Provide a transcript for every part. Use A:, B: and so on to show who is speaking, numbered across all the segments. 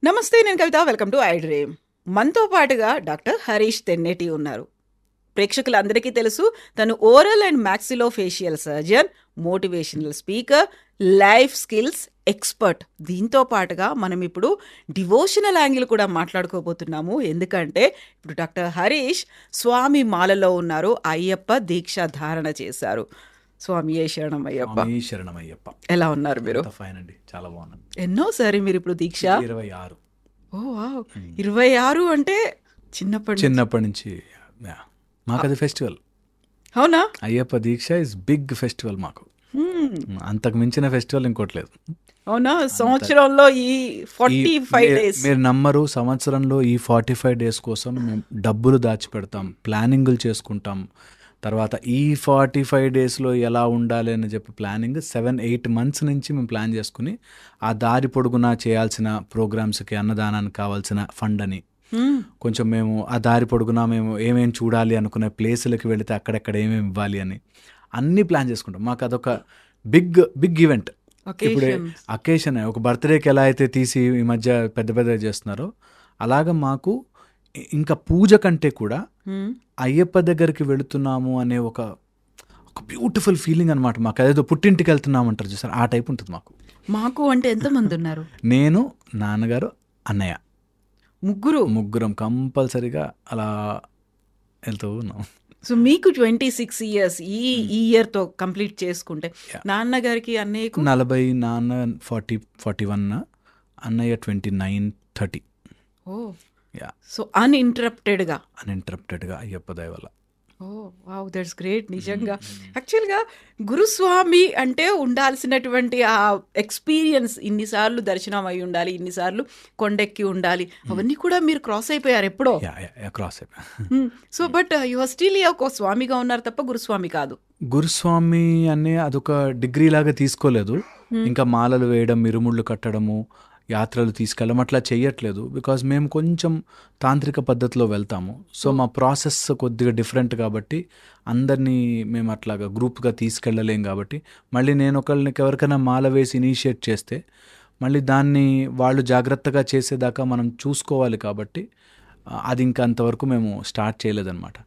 A: నమస్తే, నేను Kavitha. Welcome to I dream. మనతో పాటుగా డాక్టర్ హరీష్ తెన్నేటి ఉన్నారు. ప్రేక్షకులందరికీ తెలుసు, తను oral and maxillofacial surgeon, motivational speaker, life skills expert. దీంతో పాటుగా మనం ఇప్పుడు డివోషనల్ యాంగిల్ కూడా మాట్లాడుకోబోతున్నాము. ఎందుకంటే ఇప్పుడు డాక్టర్ హరీష్ స్వామి మాలలో ఉన్నారు, అయ్యప్ప దీక్ష ధారణ చేశారు. స్వామి శరణమయ్యప్ప.
B: శరణమయ్యప్ప.
A: ఎలా ఉన్నారు మీరు?
B: ఫైన్ అండి, చాలా బాగున్నాను.
A: ఎన్నోసారి మీరు ఇప్పుడు దీక్ష?
B: 26.
A: ఓ వావ్, 26 అంటే చిన్నప్పటి నుంచి
B: మాకు అది ఫెస్టివల్.
A: అవునా?
B: అయ్యప్ప దీక్ష ఇస్ బిగ్ ఫెస్టివల్ మాకు. అంతకు మించిన ఫెస్టివల్ ఇంకోటి లేదు.
A: అవునా? సంవత్సరంలో ఈ 45 days
B: మీరు నమ్మరు, సంవత్సరంలో ఈ 45 days కోసం మేము డబ్బులు దాచిపెడతాం, ప్లానింగులు చేసుకుంటాం. తర్వాత ఈ 45 daysలో ఎలా ఉండాలి అని చెప్పి ప్లానింగ్ 7-8 months నుంచి మేము ప్లాన్ చేసుకుని ఆ దారి పొడుగునా చేయాల్సిన ప్రోగ్రామ్స్కి, అన్నదానానికి కావాల్సిన ఫండ్ అని కొంచెం మేము ఆ దారి పొడుగునా మేము ఏమేమి చూడాలి అనుకునే ప్లేసులకి వెళితే అక్కడెక్కడ ఏమేమి ఇవ్వాలి అని అన్నీ ప్లాన్ చేసుకుంటాం. మాకు అదొక బిగ్ ఈవెంట్. ఇప్పుడు అకేషన్, ఒక బర్త్డేకి ఎలా అయితే తీసి ఈ మధ్య పెద్ద చేస్తున్నారో అలాగా మాకు ఇంకా పూజ కంటే కూడా అయ్యప్ప దగ్గరికి వెళుతున్నాము అనే ఒక బ్యూటిఫుల్ ఫీలింగ్ అనమాట. మాకు అదేదో పుట్టింటికి వెళ్తున్నాము అంటారు చూసారు, ఆ టైప్ ఉంటుంది
A: మాకు. అంటే ఎంతమంది ఉన్నారు?
B: నేను, నాన్నగారు, అన్నయ్య, ముగ్గురం కంపల్సరీగా అలా వెళ్తూ ఉన్నాం.
A: సో మీకు 26 years ఈ ఇయర్తో కంప్లీట్ చేసుకుంటే, నాన్నగారికి అన్నయ్యకు
B: 40, నాన్న 40-41, అన్నయ్య 29-30.
A: ఓ యా. సో అన్ఇంటరప్టెడ్గా
B: అయ్యప్ప దయ వల్ల.
A: ఓ వావ్, దట్స్ గ్రేట్. నిజంగా యాక్చువల్గా గురుస్వామి అంటే ఉండాల్సినటువంటి ఆ ఎక్స్పీరియన్స్, ఇన్నిసార్లు దర్శనం అయి ఉండాలి, ఇన్నిసార్లు కొండెక్కి ఉండాలి, అవన్నీ కూడా మీరు క్రాస్ అయిపోయారు ఎప్పుడో.
B: క్రాస్ అయిపోయా.
A: So but you are still ఒక స్వామిగా ఉన్నారు తప్ప గురుస్వామి కాదు.
B: గురుస్వామి అనే అదొక డిగ్రీ లాగా తీసుకోలేదు. ఇంకా మాలలు వేయడం, ఇరుముళ్ళు కట్టడము, యాత్రలు తీసుకెళ్ళడం అట్లా చేయట్లేదు. బికాజ్ మేము కొంచెం తాంత్రిక పద్ధతిలో వెళ్తాము. సో మా ప్రాసెస్ కొద్దిగా డిఫరెంట్ కాబట్టి అందరినీ మేము అట్లాగా గ్రూప్గా తీసుకెళ్ళలేం. కాబట్టి మళ్ళీ నేను ఎవరికైనా మాల వేసి ఇనిషియేట్ చేస్తే మళ్ళీ దాన్ని వాళ్ళు జాగ్రత్తగా చేసేదాకా మనం చూసుకోవాలి. కాబట్టి అది ఇంకా అంతవరకు మేము స్టార్ట్ చేయలేదన్నమాట.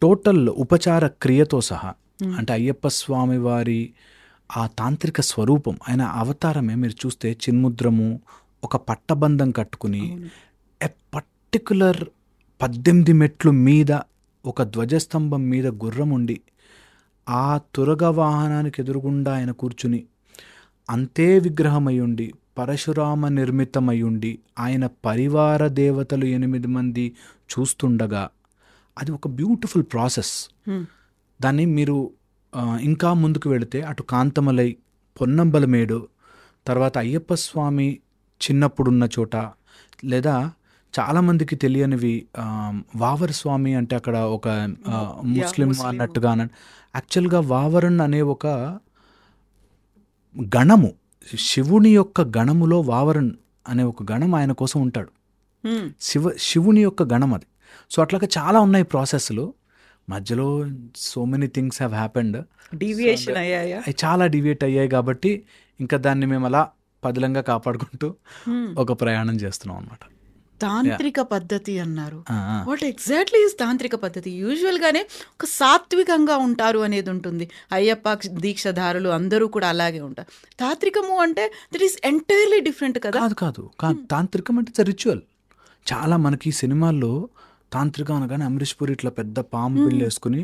B: టోటల్ ఉపచార క్రియతో సహా, అంటే అయ్యప్ప స్వామి వారి ఆ తాంత్రిక స్వరూపం, ఆయన అవతారమే మీరు చూస్తే చిన్ముద్రము, ఒక పట్టబంధం కట్టుకుని ఎ పర్టికులర్ 18 మెట్లు మీద ఒక ధ్వజస్తంభం మీద గుర్రం ఉండి ఆ తురగ వాహనానికి ఎదురుగుండా ఆయన కూర్చుని అంతే విగ్రహమయ్యుండి, పరశురామ నిర్మితమయ్యుండి, ఆయన పరివార దేవతలు 8 మంది చూస్తుండగా అది ఒక బ్యూటిఫుల్ ప్రాసెస్. దాన్ని మీరు ఇంకా ముందుకు వెళితే అటు కాంతమలై, పొన్నంబలమేడు, తర్వాత అయ్యప్ప స్వామి చిన్నప్పుడున్న చోట, లేదా చాలామందికి తెలియనివి వావర్ స్వామి అంటే అక్కడ ఒక ముస్లిం అన్నట్టుగా. యాక్చువల్గా వావరన్ అనే ఒక గణము, శివుని యొక్క గణములో వావరన్ అనే ఒక గణం ఆయన కోసం ఉంటాడు. శివుని యొక్క గణం అది. సో అట్లాగా చాలా ఉన్నాయి ప్రాసెస్లు. మధ్యలో so many things have happened.
A: Deviation అయ్యాయి,
B: చాలా డీవియేట్ అయ్యాయి. కాబట్టి ఇంకా దాన్ని మేము అలా పదిలంగా కాపాడుకుంటూ ఒక ప్రయాణం చేస్తున్నాం అన్నమాట.
A: తాంత్రిక పద్ధతి అన్నారు. వాట్ ఎగ్జాక్ట్లీ ఈజ్ తాంత్రిక పద్ధతి? యూజువల్గానే ఒక సాత్వికంగా ఉంటారు అనేది ఉంటుంది. అయ్యప్ప దీక్షధారులు అందరూ కూడా అలాగే ఉంటారు. తాంత్రికము అంటే దట్ ఈస్ ఎంటైర్లీ డిఫరెంట్ కదా?
B: కాదు. తాంత్రికం అంటే ఇట్స్ రిచువల్. చాలా మనకి సినిమాల్లో తాంత్రికం అనగానే అమరీష్ పూరి ఇట్లా పెద్ద పాము బిల్లు వేసుకుని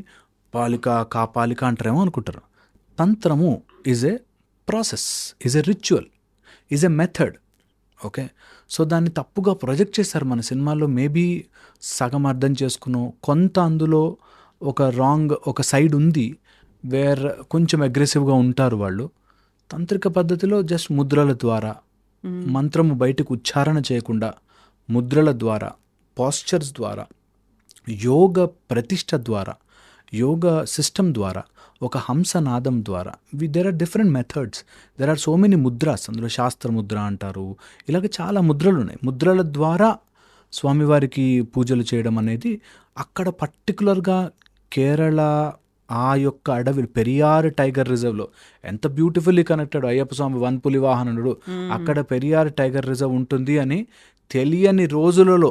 B: పాలిక అంటారేమో అనుకుంటారు. తంత్రము is a process, is a ritual, is a method. Okay, so దాన్ని తప్పుగా ప్రొజెక్ట్ చేశారు మన సినిమాల్లో. మేబీ సగం అర్థం చేసుకున్నాం. కొంత అందులో ఒక సైడ్ ఉంది వేర్ కొంచెం అగ్రెసివ్గా ఉంటారు వాళ్ళు. తాంత్రిక పద్ధతిలో జస్ట్ ముద్రల ద్వారా, మంత్రము బయటకు ఉచ్చారణ చేయకుండా ముద్రల ద్వారా, పాస్చర్స్ ద్వారా, యోగ ప్రతిష్ట ద్వారా, యోగ సిస్టమ్ ద్వారా, ఒక హంసనాదం ద్వారా, there are different methods, there are so many mudras. అందులో శాస్త్ర ముద్ర అంటారు, ఇలాగ చాలా ముద్రలు ఉన్నాయి. ముద్రల ద్వారా స్వామివారికి పూజలు చేయడం అనేది అక్కడ పర్టికులర్గా కేరళ ఆ యొక్క అడవిలో పెరియార్ టైగర్ రిజర్వ్లో ఎంత బ్యూటిఫుల్లీ కనెక్టెడ్ అయ్యప్ప స్వామి వన్పులి వాహనుడు, అక్కడ పెరియార్ టైగర్ రిజర్వ్ ఉంటుంది అని తెలియని రోజులలో,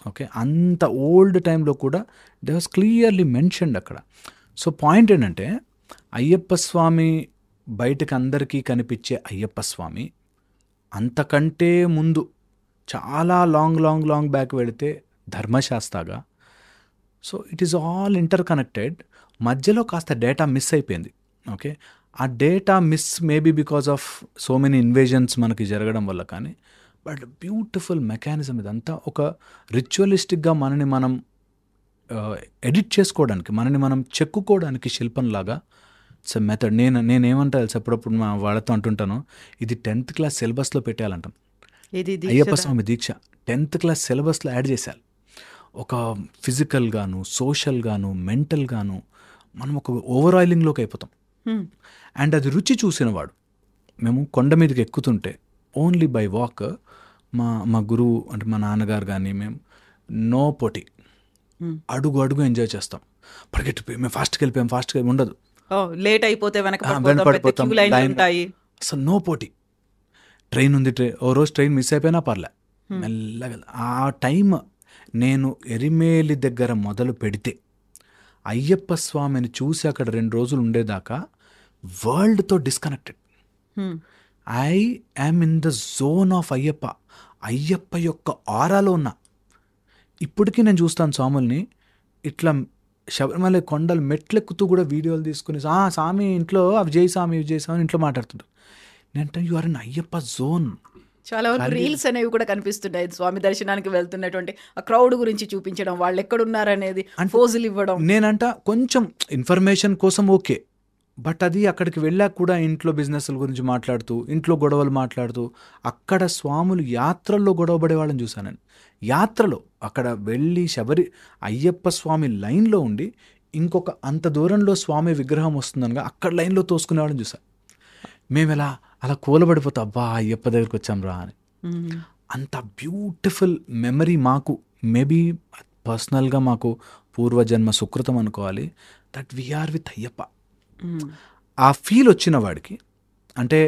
B: ఓకే, అంత ఓల్డ్ టైంలో కూడా దే వాస్ క్లియర్లీ మెన్షన్డ్ అక్కడ. సో పాయింట్ ఏంటంటే అయ్యప్ప స్వామి బయటకు అందరికీ కనిపించే అయ్యప్ప స్వామి అంతకంటే ముందు చాలా లాంగ్ బ్యాక్ వెళితే ధర్మశాస్త్రగా. So it is all interconnected. మధ్యలో కాస్త డేటా మిస్ అయిపోయింది. ఓకే, ఆ data miss maybe because of so many invasions మనకి జరగడం వల్ల, కానీ బట్ బ్యూటిఫుల్ మెకానిజం ఇదంతా. ఒక రిచువలిస్టిక్గా మనని మనం ఎడిట్ చేసుకోవడానికి, మనని మనం చెక్కుకోవడానికి శిల్పంలాగా ఇట్స్ ఎ మెథడ్. నేనేమంటా తెలుసు, అప్పుడప్పుడు మా వాళ్ళతో అంటుంటాను, ఇది 10th క్లాస్ సిలబస్లో పెట్టాలంటాను. అయ్యప్ప స్వామి దీక్ష 10th క్లాస్ సిలబస్లో యాడ్ చేశారు. ఒక ఫిజికల్గాను, సోషల్గాను, మెంటల్గాను మనం ఒక ఓవర్ ఆయిలింగ్లోకి అయిపోతాం. అండ్ అది రుచి చూసినవాడు, మేము కొండ మీదకి ఎక్కుతుంటే ఓన్లీ బై వాక్, మా గురువు అంటే మా నాన్నగారు కానీ మేము నో పోటీ, అడుగు ఎంజాయ్ చేస్తాం. పరిగెట్టిపోయి మేము ఫాస్ట్కి వెళ్ళిపోయాం ఉండదు,
A: లేట్ అయిపోతే
B: వెనకపడిపోతాం, అసలు నో పోటీ. ట్రైన్ ఉంది, ఓ రోజు ట్రైన్ మిస్ అయిపోయినా పర్లే, మెల్లగా. ఆ టైం నేను ఎరిమేలి దగ్గర మొదలు పెడితే అయ్యప్ప స్వామిని చూసి అక్కడ 2 రోజులు ఉండేదాకా వరల్డ్తో disconnected. I am in the zone of Ayyappa యొక్క ఆరాలో ఉన్నా. ఇప్పటికీ నేను చూస్తాను స్వాముల్ని ఇట్లా శబరిమల కొండలు మెట్లెక్కుతూ కూడా వీడియోలు తీసుకుని, స్వామి ఇంట్లో అవి చేయి స్వామి ఇవి చేయి స్వామి ఇంట్లో మాట్లాడుతుంటారు. నేను you are in Ayyappa zone.
A: చాలా వరకు రీల్స్ అనేవి కూడా కనిపిస్తున్నాయి, స్వామి దర్శనానికి వెళ్తున్నటువంటి ఆ క్రౌడ్ గురించి చూపించడం, వాళ్ళు ఎక్కడున్నారనేది ఫోజులు ఇవ్వడం.
B: నేనంట కొంచెం ఇన్ఫర్మేషన్ కోసం ఓకే, బట్ అది అక్కడికి వెళ్ళాక కూడా ఇంట్లో బిజినెస్ల గురించి మాట్లాడుతూ, ఇంట్లో గొడవలు మాట్లాడుతూ, అక్కడ స్వాములు యాత్రల్లో గొడవ పడే వాళ్ళని చూశాను నేను. యాత్రలో అక్కడ వెళ్ళి అయ్యప్ప స్వామి లైన్లో ఉండి ఇంకొక అంత దూరంలో స్వామి విగ్రహం వస్తుందనగా అక్కడ లైన్లో తోసుకునేవాళ్ళని చూసాను. మేము అలా కూలబడిపోతాం, అబ్బా అయ్యప్ప దగ్గరికి వచ్చాం రా అని. అంత బ్యూటిఫుల్ మెమరీ మాకు, మేబీ పర్సనల్గా మాకు పూర్వజన్మ సుకృతం అనుకోవాలి, దట్ వీఆర్ విత్ అయ్యప్ప. ఆ ఫీల్ వచ్చిన వాడికి, అంటే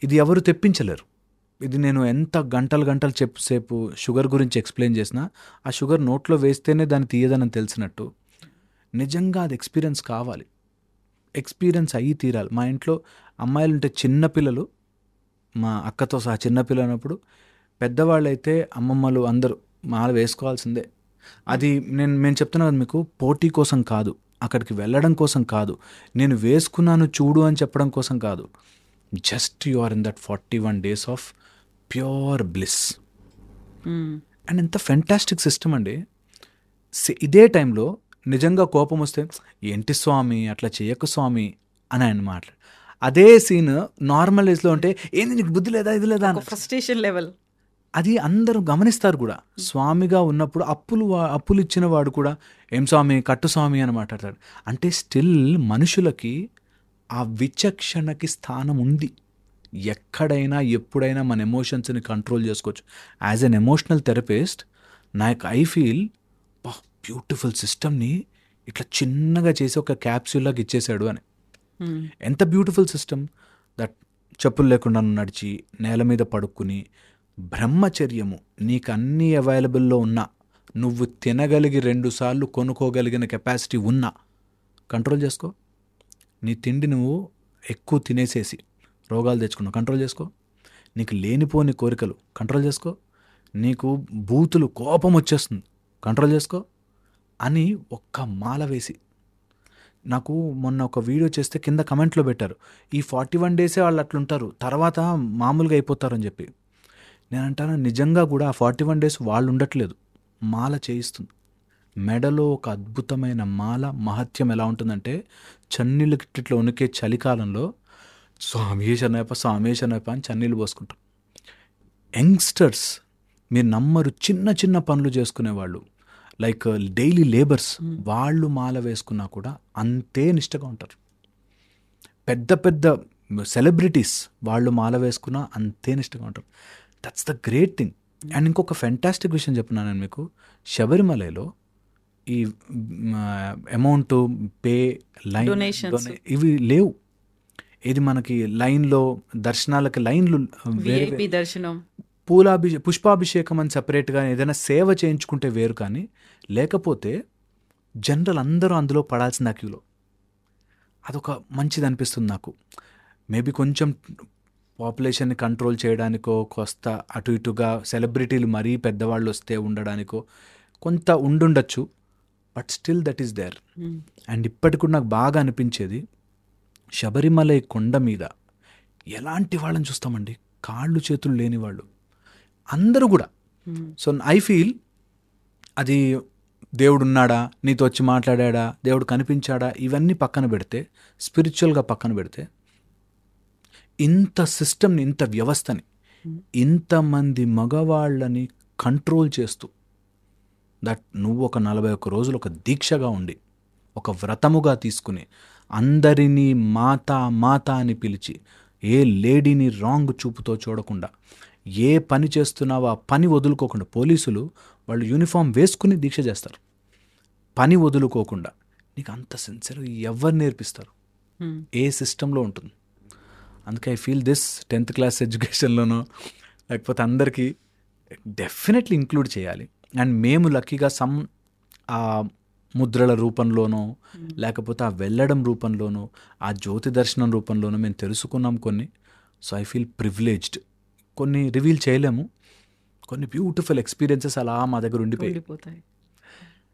B: ఇది ఎవరు తెప్పించలేరు. ఇది నేను ఎంత గంటలు సేపు షుగర్ గురించి ఎక్స్ప్లెయిన్ చేసినా, ఆ షుగర్ నోట్లో వేస్తేనే దాన్ని తీయదని తెలిసినట్టు నిజంగా అది ఎక్స్పీరియన్స్ కావాలి, ఎక్స్పీరియన్స్ అయ్యి తీరాలి. మా ఇంట్లో అమ్మాయిలు ఉంటే చిన్నపిల్లలు, మా అక్కతో సహా చిన్నపిల్లలు అన్నప్పుడు, పెద్దవాళ్ళైతే అమ్మమ్మలు అందరూ మాల వేసుకోవాల్సిందే. అది మేము చెప్తున్నాను కదా మీకు, పోటీ కోసం కాదు, అక్కడికి వెళ్ళడం కోసం కాదు, నేను వేసుకున్నాను చూడు అని చెప్పడం కోసం కాదు. Just you are in that 41 days of pure bliss. And ఎంత ఫెంటాస్టిక్ సిస్టమ్ అండి. ఇదే టైంలో నిజంగా కోపం వస్తే, ఏంటి స్వామి అట్లా చేయకు స్వామి అని ఆయన మాట్లాడు. అదే సీన్ నార్మల్ ఏజ్లో ఉంటే, ఏంది నీకు బుద్ధి లేదా ఇది లేదా,
A: ఫ్రస్ట్రేషన్ లెవెల్.
B: అది అందరూ గమనిస్తారు కూడా. స్వామిగా ఉన్నప్పుడు అప్పులు ఇచ్చిన వాడు కూడా, ఏం స్వామి కట్టు స్వామి అని మాట్లాడతాడు. అంటే స్టిల్ మనుషులకి ఆ విచక్షణకి స్థానం ఉంది. ఎక్కడైనా ఎప్పుడైనా మన ఎమోషన్స్ని కంట్రోల్ చేసుకోవచ్చు. As N emotional therapist I feel beautiful సిస్టమ్ని ఇట్లా చిన్నగా చేసి ఒక క్యాప్సూల్లాగా ఇచ్చేసాడు అని. ఎంత బ్యూటిఫుల్ సిస్టమ్ దట్. చెప్పులు లేకుండా నడిచి నేల మీద పడుకుని, బ్రహ్మచర్యము నీకు అన్నీ అవైలబుల్లో ఉన్నా, నువ్వు తినగలిగి 2 సార్లు కొనుక్కోగలిగిన కెపాసిటీ ఉన్నా కంట్రోల్ చేసుకో. నీ తిండి నువ్వు ఎక్కువ తినేసేసి రోగాలు తెచ్చుకున్నావు, కంట్రోల్ చేసుకో. నీకు లేనిపోని కోరికలు కంట్రోల్ చేసుకో. నీకు బూతులు కోపం వచ్చేస్తుంది, కంట్రోల్ చేసుకో అని ఒక్క మాల వేసి. నాకు మొన్న ఒక వీడియో చేస్తే కింద కమెంట్లో పెట్టారు, ఈ 41 days వాళ్ళు అట్లుంటారు, తర్వాత మామూలుగా అయిపోతారని చెప్పి. నేను అంటాను, నిజంగా కూడా ఆ 41 days వాళ్ళు ఉండట్లేదు, మాల చేయిస్తుంది. మెడలో ఒక అద్భుతమైన మాల మహత్యం ఎలా ఉంటుందంటే, చన్నీళ్ళు గిట్టిట్లో ఉనికే చలికాలంలో స్వామి శరణయ్యప్ప అని చన్నీళ్ళు పోసుకుంటాం. యంగ్స్టర్స్ మీరు నమ్మరు, చిన్న చిన్న పనులు చేసుకునేవాళ్ళు, లైక్ డైలీ లేబర్స్, వాళ్ళు మాల వేసుకున్నా కూడా అంతే నిష్టగా ఉంటారు. పెద్ద పెద్ద సెలబ్రిటీస్ వాళ్ళు మాల వేసుకున్నా అంతే నిష్టగా ఉంటారు. That's the great thing. And ఇంకొక ఫెంటాస్టిక్ విషయం చెప్తున్నాను నేను మీకు. శబరిమలలో ఈ అమౌంట్ పే లైన్
A: Donations.
B: ఇవి లేవు. ఇది మనకి లైన్లో దర్శనాలకి లైన్లు వేరే
A: విఐపి దర్శనం.
B: పుష్పాభిషేకం అని సపరేట్గా ఏదైనా సేవ చేయించుకుంటే వేరు, కానీ లేకపోతే జనరల్ అందరూ అందులో పడాల్సిన క్యూలో. అదొక మంచిది అనిపిస్తుంది నాకు. మేబీ కొంచెం పాపులేషన్ని కంట్రోల్ చేయడానికో, కొస్త అటు ఇటుగా సెలబ్రిటీలు మరీ పెద్దవాళ్ళు వస్తే ఉండడానికో కొంత ఉండుండొచ్చు, but still that is there. And ఇప్పటికి కూడా నాకు బాగా అనిపించేది, శబరిమలై కొండ మీద ఎలాంటి వాళ్ళని చూస్తామండి, కాళ్ళు చేతులు లేని వాళ్ళు అందరూ కూడా. సో ఐ ఫీల్ అది దేవుడు ఉన్నాడా, నీతో వచ్చి మాట్లాడా, దేవుడు కనిపించాడా, ఇవన్నీ పక్కన పెడితే, స్పిరిచువల్గా పక్కన పెడితే, ఇంత సిస్టమ్ని, ఇంత వ్యవస్థని, ఇంతమంది మగవాళ్ళని కంట్రోల్ చేస్తూ, దట్ నువ్వు ఒక 41 రోజులు ఒక దీక్షగా ఉండి, ఒక వ్రతముగా తీసుకుని, అందరినీ మాత మాత అని పిలిచి, ఏ లేడీని రాంగ్ చూపుతో చూడకుండా, ఏ పని చేస్తున్నావో ఆ పని వదులుకోకుండా, పోలీసులు వాళ్ళు యూనిఫామ్ వేసుకుని దీక్ష చేస్తారు, పని వదులుకోకుండా. నీకు అంత సిన్సియర్ ఎవరు నేర్పిస్తారు? ఏ సిస్టంలో ఉంటుంది? అందుకే I feel this 10th class ఎడ్యుకేషన్లోనో లేకపోతే అందరికీ డెఫినెట్లీ ఇంక్లూడ్ చేయాలి. అండ్ మేము లక్కీగా ఆ ముద్రల రూపంలోనో, లేకపోతే ఆ వెళ్ళడం రూపంలోనో, ఆ జ్యోతి దర్శనం రూపంలోనో మేము తెలుసుకున్నాం కొన్ని. So I feel privileged. కొన్ని రివీల్ చేయలేము, కొన్ని బ్యూటిఫుల్ ఎక్స్పీరియన్సెస్ అలా మా దగ్గర ఉండిపోతాయి.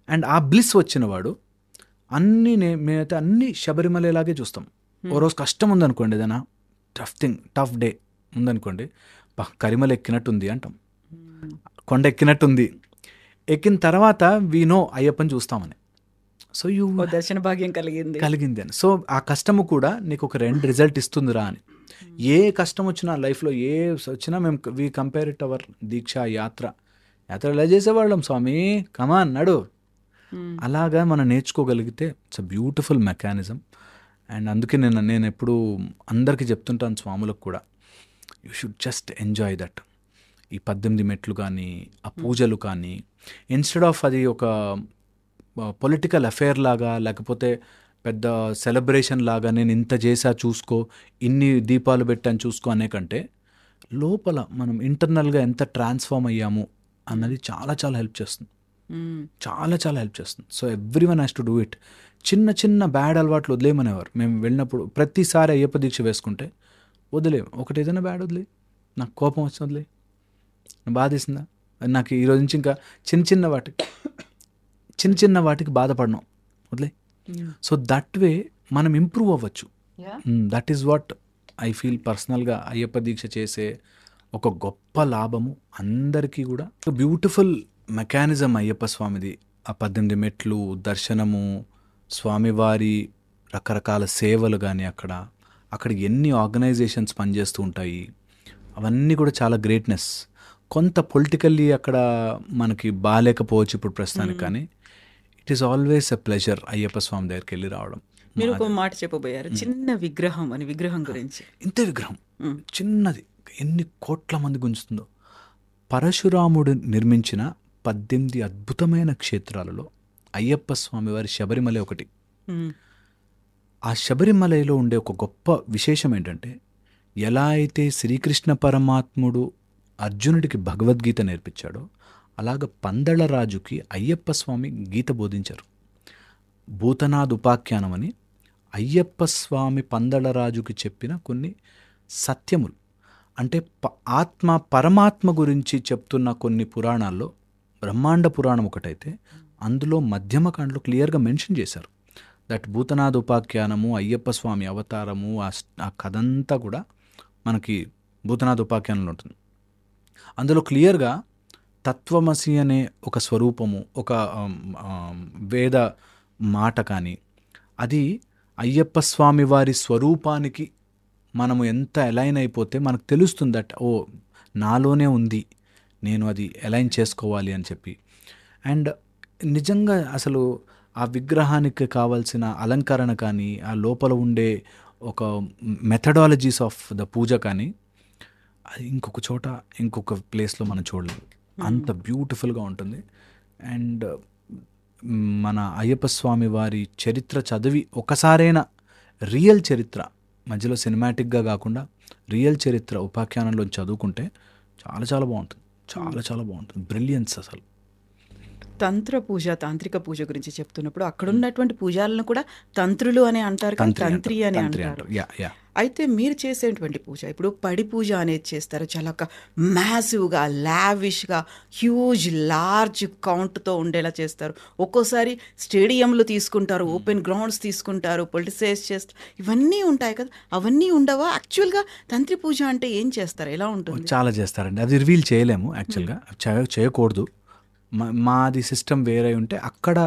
B: అండ్ ఆ బ్లిస్ వచ్చినవాడు మేమైతే అన్నీ శబరిమలలాగే చూస్తాం. ఓ రోజు కష్టం ఉందనుకోండి, ఏదైనా టఫ్ డే ఉందనుకోండి, కరిమల ఎక్కినట్టుంది అంటాం, కొండ ఎక్కినట్టుంది. ఎక్కిన తర్వాత వీనో అయ్యప్పని చూస్తామని. సో
A: దర్శన భాగ్యం
B: కలిగింది అని. సో ఆ కష్టము కూడా నీకు ఒక రెండు రిజల్ట్ ఇస్తుందిరా అని. ఏ కష్టం వచ్చినా లైఫ్లో ఏ వచ్చినా మేము వీ కంపేర్ ఇట్ అవర్ దీక్ష యాత్ర ఎలా చేసేవాళ్ళం, స్వామి కమాన్ నడు, అలాగా మనం నేర్చుకోగలిగితే it's a beautiful mechanism. And అందుకే నేను ఎప్పుడు అందరికీ చెప్తుంటాను, స్వాములకు కూడా, you should just enjoy that. ఈ 18 మెట్లు కానీ, ఆ పూజలు కానీ, ఇన్స్టెడ్ ఆఫ్ అది ఒక పొలిటికల్ అఫేర్ లాగా, లేకపోతే పెద్ద సెలబ్రేషన్ లాగా, నేను ఇంత చేసా చూసుకో, ఇన్ని దీపాలు పెట్టాను చూసుకో అనే కంటే, లోపల మనం ఇంటర్నల్గా ఎంత ట్రాన్స్ఫార్మ్ అయ్యాము అన్నది చాలా చాలా హెల్ప్ చేస్తుంది. చాలా హెల్ప్ చేస్తుంది. So every one has to do it. చిన్న బ్యాడ్ అలవాట్లు వదిలేయమనేవారు మేము వెళ్ళినప్పుడు. ప్రతిసారి అయ్యప్ప దీక్ష వేసుకుంటే వదిలేము, ఒకటి ఏదైనా బ్యాడ్ వదిలే, నాకు కోపం వచ్చింది వదిలే, బాధేసిందా, నాకు ఈరోజు నుంచి ఇంకా చిన్న వాటికి బాధపడను వదిలే. సో దట్ వే మనం ఇంప్రూవ్ అవ్వచ్చు. That is what I feel పర్సనల్గా అయ్యప్ప దీక్ష చేసే ఒక గొప్ప లాభము అందరికీ కూడా. బ్యూటిఫుల్ మెకానిజం అయ్యప్ప స్వామిది. ఆ 18 మెట్లు దర్శనము, స్వామివారి రకరకాల సేవలు కానీ, అక్కడ ఎన్ని ఆర్గనైజేషన్స్ పనిచేస్తూ ఉంటాయి, అవన్నీ కూడా చాలా గ్రేట్నెస్. కొంత పొలిటికల్లీ అక్కడ మనకి బాగాలేకపోవచ్చు ఇప్పుడు ప్రస్తుతానికి, కానీ it is always a pleasure Ayyappa Swami దగ్గరికి వెళ్ళి రావడం.
A: మీరు ఒక మాట చెప్పబోయారు, చిన్న విగ్రహం అని. విగ్రహం గురించి,
B: ఇంత విగ్రహం చిన్నది ఎన్ని కోట్ల మంది గుంజుతుందో. పరశురాముడు నిర్మించిన 18 అద్భుతమైన క్షేత్రాలలో అయ్యప్ప స్వామి వారి శబరిమల ఒకటి. ఆ శబరిమలలో ఉండే ఒక గొప్ప విశేషం ఏంటంటే, ఎలా అయితే శ్రీకృష్ణ పరమాత్ముడు అర్జునుడికి భగవద్గీత నేర్పించాడో, అలాగ పందళరాజుకి అయ్యప్ప స్వామి గీత బోధించారు. భూతనాథ్ ఉపాఖ్యానం అని అయ్యప్ప స్వామి పందళరాజుకి చెప్పిన కొన్ని సత్యములు, అంటే పరమాత్మ గురించి చెప్తున్న కొన్ని పురాణాల్లో బ్రహ్మాండ పురాణం ఒకటైతే, అందులో మధ్యమకాండలో క్లియర్గా మెన్షన్ చేశారు దట్ భూతనాథ్ ఉపాఖ్యానము, అయ్యప్ప స్వామి అవతారము, ఆ కథంతా కూడా మనకి భూతనాథ్ ఉపాఖ్యానంలో ఉంటుంది. అందులో క్లియర్గా తత్వమసి అనే ఒక స్వరూపము, ఒక వేద మాట కానీ, అది అయ్యప్ప స్వామి వారి స్వరూపానికి మనము ఎంత అలైన్ అయిపోతే మనకు తెలుస్తుంది దట్ ఓ నాలోనే ఉంది, నేను అది అలైన్ చేసుకోవాలి అని చెప్పి. అండ్ నిజంగా అసలు ఆ విగ్రహానికి కావాల్సిన అలంకరణ కానీ, ఆ లోపల ఉండే ఒక మెథడాలజీస్ ఆఫ్ ద పూజ కానీ, అది ఇంకొక చోట ఇంకొక ప్లేస్లో మనం చూడలేము, అంత బ్యూటిఫుల్గా ఉంటుంది. అండ్ మన అయ్యప్ప స్వామి వారి చరిత్ర చదివి ఒకసారైనా రియల్ చరిత్ర, మధ్యలో సినిమాటిక్గా కాకుండా రియల్ చరిత్ర ఉపాఖ్యానంలో చదువుకుంటే చాలా చాలా బాగుంటుంది. చాలా చాలా బాగుంటుంది. బ్రిలియన్స్ అసలు.
A: తంత్ర పూజ, తాంత్రిక పూజ గురించి చెప్తున్నప్పుడు అక్కడ ఉన్నటువంటి పూజాలను కూడా తంత్రులు అని అంటారు, కానీ తంత్రి అని అంటారు. అయితే మీరు చేసేటువంటి పూజ, ఇప్పుడు పడి పూజ అనేది చేస్తారు, చాలా మ్యాసివ్గా, లావిష్గా, హ్యూజ్ లార్జ్ కౌంట్తో ఉండేలా చేస్తారు. ఒక్కోసారి స్టేడియంలు తీసుకుంటారు, ఓపెన్ గ్రౌండ్స్ తీసుకుంటారు, పొలిటిసైజ్ చేస్తారు, ఇవన్నీ ఉంటాయి కదా, అవన్నీ ఉండవా? యాక్చువల్గా తంత్రి పూజ అంటే ఏం చేస్తారు, ఎలా ఉంటుంది?
B: చాలా చేస్తారండి, అది రివీల్ చేయలేము యాక్చువల్గా, చేయకూడదు. మాది సిస్టమ్ వేరే ఉంటే అక్కడ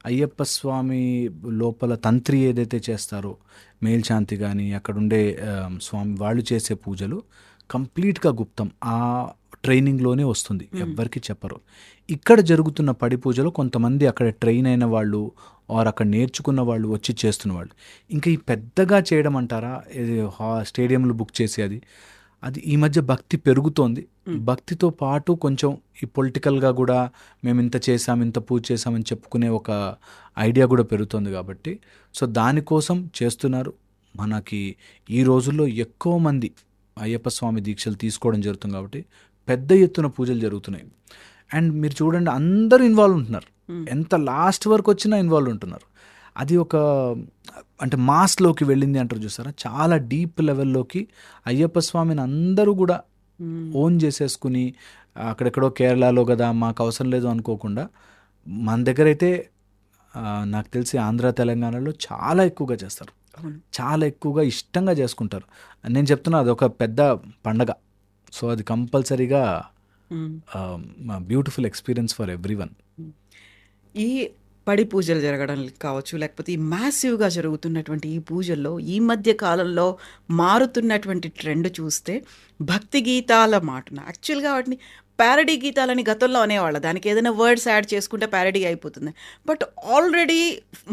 B: అయ్యప్ప స్వామి లోపల తంత్రి ఏదైతే చేస్తారో, మేల్శాంతి కానీ అక్కడ ఉండే స్వామి వాళ్ళు చేసే పూజలు కంప్లీట్గా గుప్తం, ఆ ట్రైనింగ్లోనే వస్తుంది, ఎవ్వరికి చెప్పరు. ఇక్కడ జరుగుతున్న పడి పూజలో కొంతమంది అక్కడ ట్రైన్ అయిన వాళ్ళు ఆర్ అక్కడ నేర్చుకున్న వాళ్ళు వచ్చి చేస్తున్న వాళ్ళు. ఇంకా ఈ పెద్దగా చేయడం అంటారా, స్టేడియంలు బుక్ చేసి అది ఈ మధ్య భక్తి పెరుగుతోంది. భక్తితో పాటు కొంచెం ఈ పొలిటికల్గా కూడా మేము ఇంత చేసాం, ఇంత పూజ చేసామని చెప్పుకునే ఒక ఐడియా కూడా పెరుగుతుంది. కాబట్టి సో దానికోసం చేస్తున్నారు. మనకి ఈ రోజుల్లో ఎక్కువ మంది అయ్యప్ప స్వామి దీక్షలు తీసుకోవడం జరుగుతుంది కాబట్టి పెద్ద ఎత్తున పూజలు జరుగుతున్నాయి. అండ్ మీరు చూడండి, అందరూ ఇన్వాల్వ్ ఉంటున్నారు, ఎంత లాస్ట్ వరకు వచ్చినా ఇన్వాల్వ్ ఉంటున్నారు. అది ఒక అంటే మాస్లోకి వెళ్ళింది అంటారు చూసారా, చాలా డీప్ లెవెల్లోకి అయ్యప్ప స్వామిని అందరూ కూడా ఓన్ చేసేసుకుని, అక్కడెక్కడో కేరళలో కదా మాకు అవసరం లేదు అనుకోకుండా, మన దగ్గర అయితే నాకు తెలిసి ఆంధ్ర తెలంగాణలో చాలా ఎక్కువగా చేస్తారు, చాలా ఎక్కువగా ఇష్టంగా చేసుకుంటారు. నేను చెప్తున్నా, అది ఒక పెద్ద పండగ. సో అది కంపల్సరీగా బ్యూటిఫుల్ ఎక్స్పీరియన్స్ ఫర్ ఎవ్రీవన్.
A: ఈ పడి పూజలు జరగడం కావచ్చు, లేకపోతే ఈ మ్యాసివ్గా జరుగుతున్నటువంటి ఈ పూజల్లో ఈ మధ్య కాలంలో మారుతున్నటువంటి ట్రెండ్ చూస్తే భక్తి గీతాల మాటన, యాక్చువల్గా వాటిని ప్యారడీ గీతాలని గతంలో అనేవాళ్ళు, దానికి ఏదైనా వర్డ్స్ యాడ్ చేసుకుంటే ప్యారడీ అయిపోతుంది. బట్ ఆల్రెడీ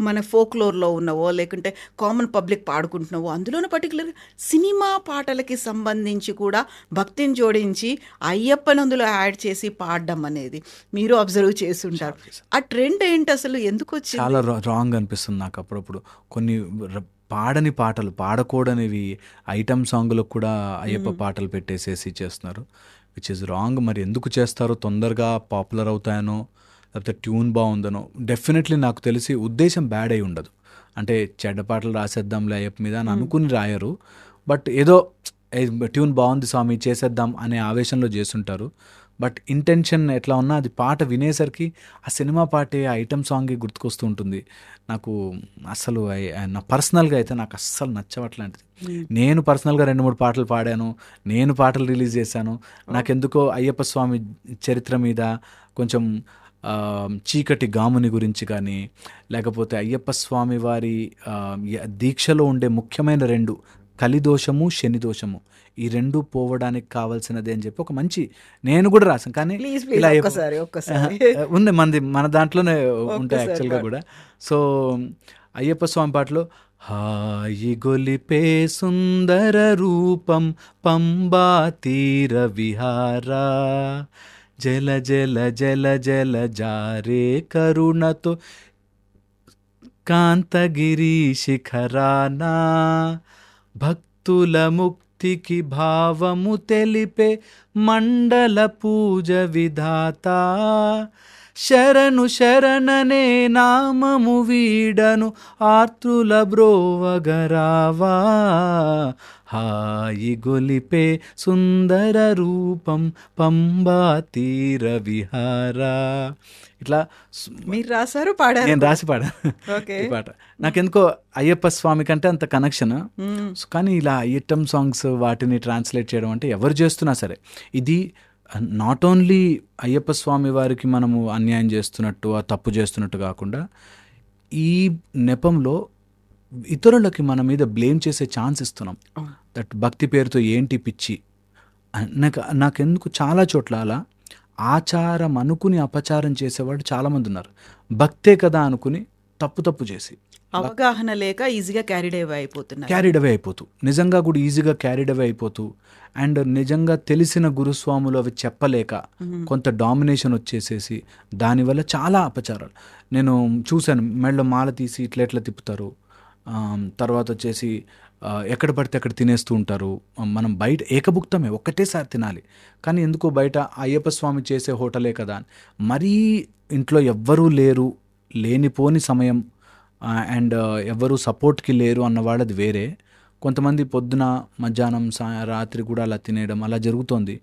A: మన ఫోక్లోర్లో ఉన్నవో లేకుంటే కామన్ పబ్లిక్ పాడుకుంటున్నావో, అందులోనే పర్టికులర్గా సినిమా పాటలకి సంబంధించి కూడా భక్తిని జోడించి అయ్యప్పని అందులో యాడ్ చేసి పాడడం అనేది మీరు అబ్జర్వ్ చేసి ఉంటారు. ఆ ట్రెండ్ ఏంటి అసలు, ఎందుకు వచ్చింది?
B: చాలా రాంగ్ అనిపిస్తుంది నాకు అప్పుడప్పుడు. కొన్ని పాడని పాటలు, పాడకూడనివి ఐటమ్ సాంగ్లకు కూడా అయ్యప్ప పాటలు పెట్టేసేసి చేస్తున్నారు, విచ్ ఇస్ రాంగ్. మరి ఎందుకు చేస్తారో, తొందరగా పాపులర్ అవుతాయనో లేకపోతే ట్యూన్ బాగుందనో. డెఫినెట్లీ నాకు తెలిసి ఉద్దేశం బ్యాడ్ అయి ఉండదు. అంటే చెడ్డ పాటలు రాసేద్దాంలే అయ్యప్ప మీద అని అనుకుని రాయరు. బట్ ఏదో ట్యూన్ బాగుంది స్వామి చేసేద్దాం అనే ఆవేశంలో చేస్తుంటారు. బట్ ఇంటెన్షన్ ఎట్లా ఉన్నా అది పాట వినేసరికి ఆ సినిమా పాటే ఐటమ్ సాంగ్ గుర్తుకొస్తూ ఉంటుంది. నాకు అసలు నా పర్సనల్గా అయితే నాకు అస్సలు నచ్చవట్లాంటిది. నేను పర్సనల్గా 2-3 పాటలు పాడాను, నేను పాటలు రిలీజ్ చేశాను. నాకెందుకో అయ్యప్ప స్వామి చరిత్ర మీద కొంచెం చీకటి గాముని గురించి కానీ, లేకపోతే అయ్యప్ప స్వామి వారి దీక్షలో ఉండే ముఖ్యమైన 2 కలిదోషము, శనిదోషము, ఈ 2 పోవడానికి కావాల్సినది అని చెప్పి ఒక మంచి నేను కూడా రాసాను. కానీ ఇలా ఉంది మన దాంట్లోనే ఉంటాయి యాక్చువల్గా కూడా. సో అయ్యప్ప స్వామి పాటలో హాయి గొలిపే సుందర రూపం పంబా తీర విహారా, జల జల జల జల జారే కరుణతో కాంతగిరి శిఖరానా, భక్తుల ముక్తికి భావము తెలిపే మండల పూజ విధాత, శరణు శరణనే నామము వీడను ఆర్తుల బ్రోవగరావా, హాయి గొలిపే సుందర రూపం పంబా తీర విహారా. ఇట్లా
A: మీరు రాశారు, పాడారు?
B: నేను రాసి పాడాను ఈ పాట. నాకెందుకో అయ్యప్ప స్వామి కంటే అంత కనెక్షన్. కానీ ఇలా ఐటమ్ సాంగ్స్ వాటిని ట్రాన్స్లేట్ చేయడం అంటే ఎవరు చేస్తున్నా సరే, ఇది నాట్ ఓన్లీ అయ్యప్ప స్వామి వారికి మనము అన్యాయం చేస్తున్నట్టు, ఆ తప్పు చేస్తున్నట్టు కాకుండా, ఈ నెపంలో ఇతరులకి మన మీద బ్లేమ్ చేసే ఛాన్స్ ఇస్తున్నాం. దట్ భక్తి పేరుతో ఏంటి పిచ్చి. నాకెందుకు చాలా చోట్ల అలా ఆచారం అనుకుని అపచారం చేసేవాడు చాలామంది ఉన్నారు. భక్తే కదా అనుకుని తప్పు చేసి
A: అవగాహన లేక ఈజీగా క్యారీడ్ అవే అయిపోతున్నారు.
B: క్యారీడ్ అవే అయిపోతూ, నిజంగా కూడా ఈజీగా క్యారీడ్ అవే అయిపోతూ, అండ్ నిజంగా తెలిసిన గురుస్వాములు అవి చెప్పలేక కొంత డామినేషన్ వచ్చేసేసి దానివల్ల చాలా అపచారాలు నేను చూశాను. మెళ్ళ మాల తీసి ఇట్లా ఎట్లా తిప్పుతారు, తర్వాత వచ్చేసి ఎక్కడ పడితే అక్కడ తినేస్తూ ఉంటారు. మనం బయట ఏకభుక్తమే ఒక్కటేసారి తినాలి, కానీ ఎందుకో బయట అయ్యప్ప స్వామి చేసే హోటలే కదా అని మరీ ఇంట్లో ఎవ్వరూ లేరు, లేనిపోని సమయం, అండ్ ఎవరు సపోర్ట్కి లేరు అన్న వాళ్ళది వేరే. కొంతమంది పొద్దున మధ్యాహ్నం రాత్రి కూడా అలా తినేయడం అలా జరుగుతోంది.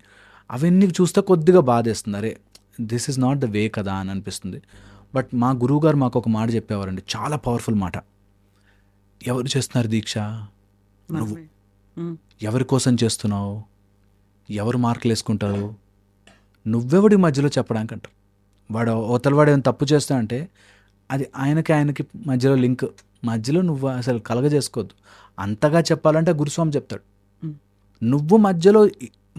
B: అవన్నీ చూస్తే కొద్దిగా బాధేస్తుంది, అరే this is not the way కదా అని అనిపిస్తుంది. బట్ మా గురువుగారు మాకు ఒక మాట చెప్పేవారండి, చాలా పవర్ఫుల్ మాట. ఎవరు చేస్తున్నారు దీక్ష, నువ్వు ఎవరి కోసం చేస్తున్నావు, ఎవరు మార్కులు వేసుకుంటారు, నువ్వెవడి మధ్యలో చెప్పడానికి అంటారు. వాడు అవతలవాడు ఏమైనా తప్పు చేస్తా అంటే అది ఆయనకి మధ్యలో లింక్, మధ్యలో నువ్వు అసలు కలగజేసుకోవద్దు. అంతగా చెప్పాలంటే గురుస్వామి చెప్తాడు. నువ్వు మధ్యలో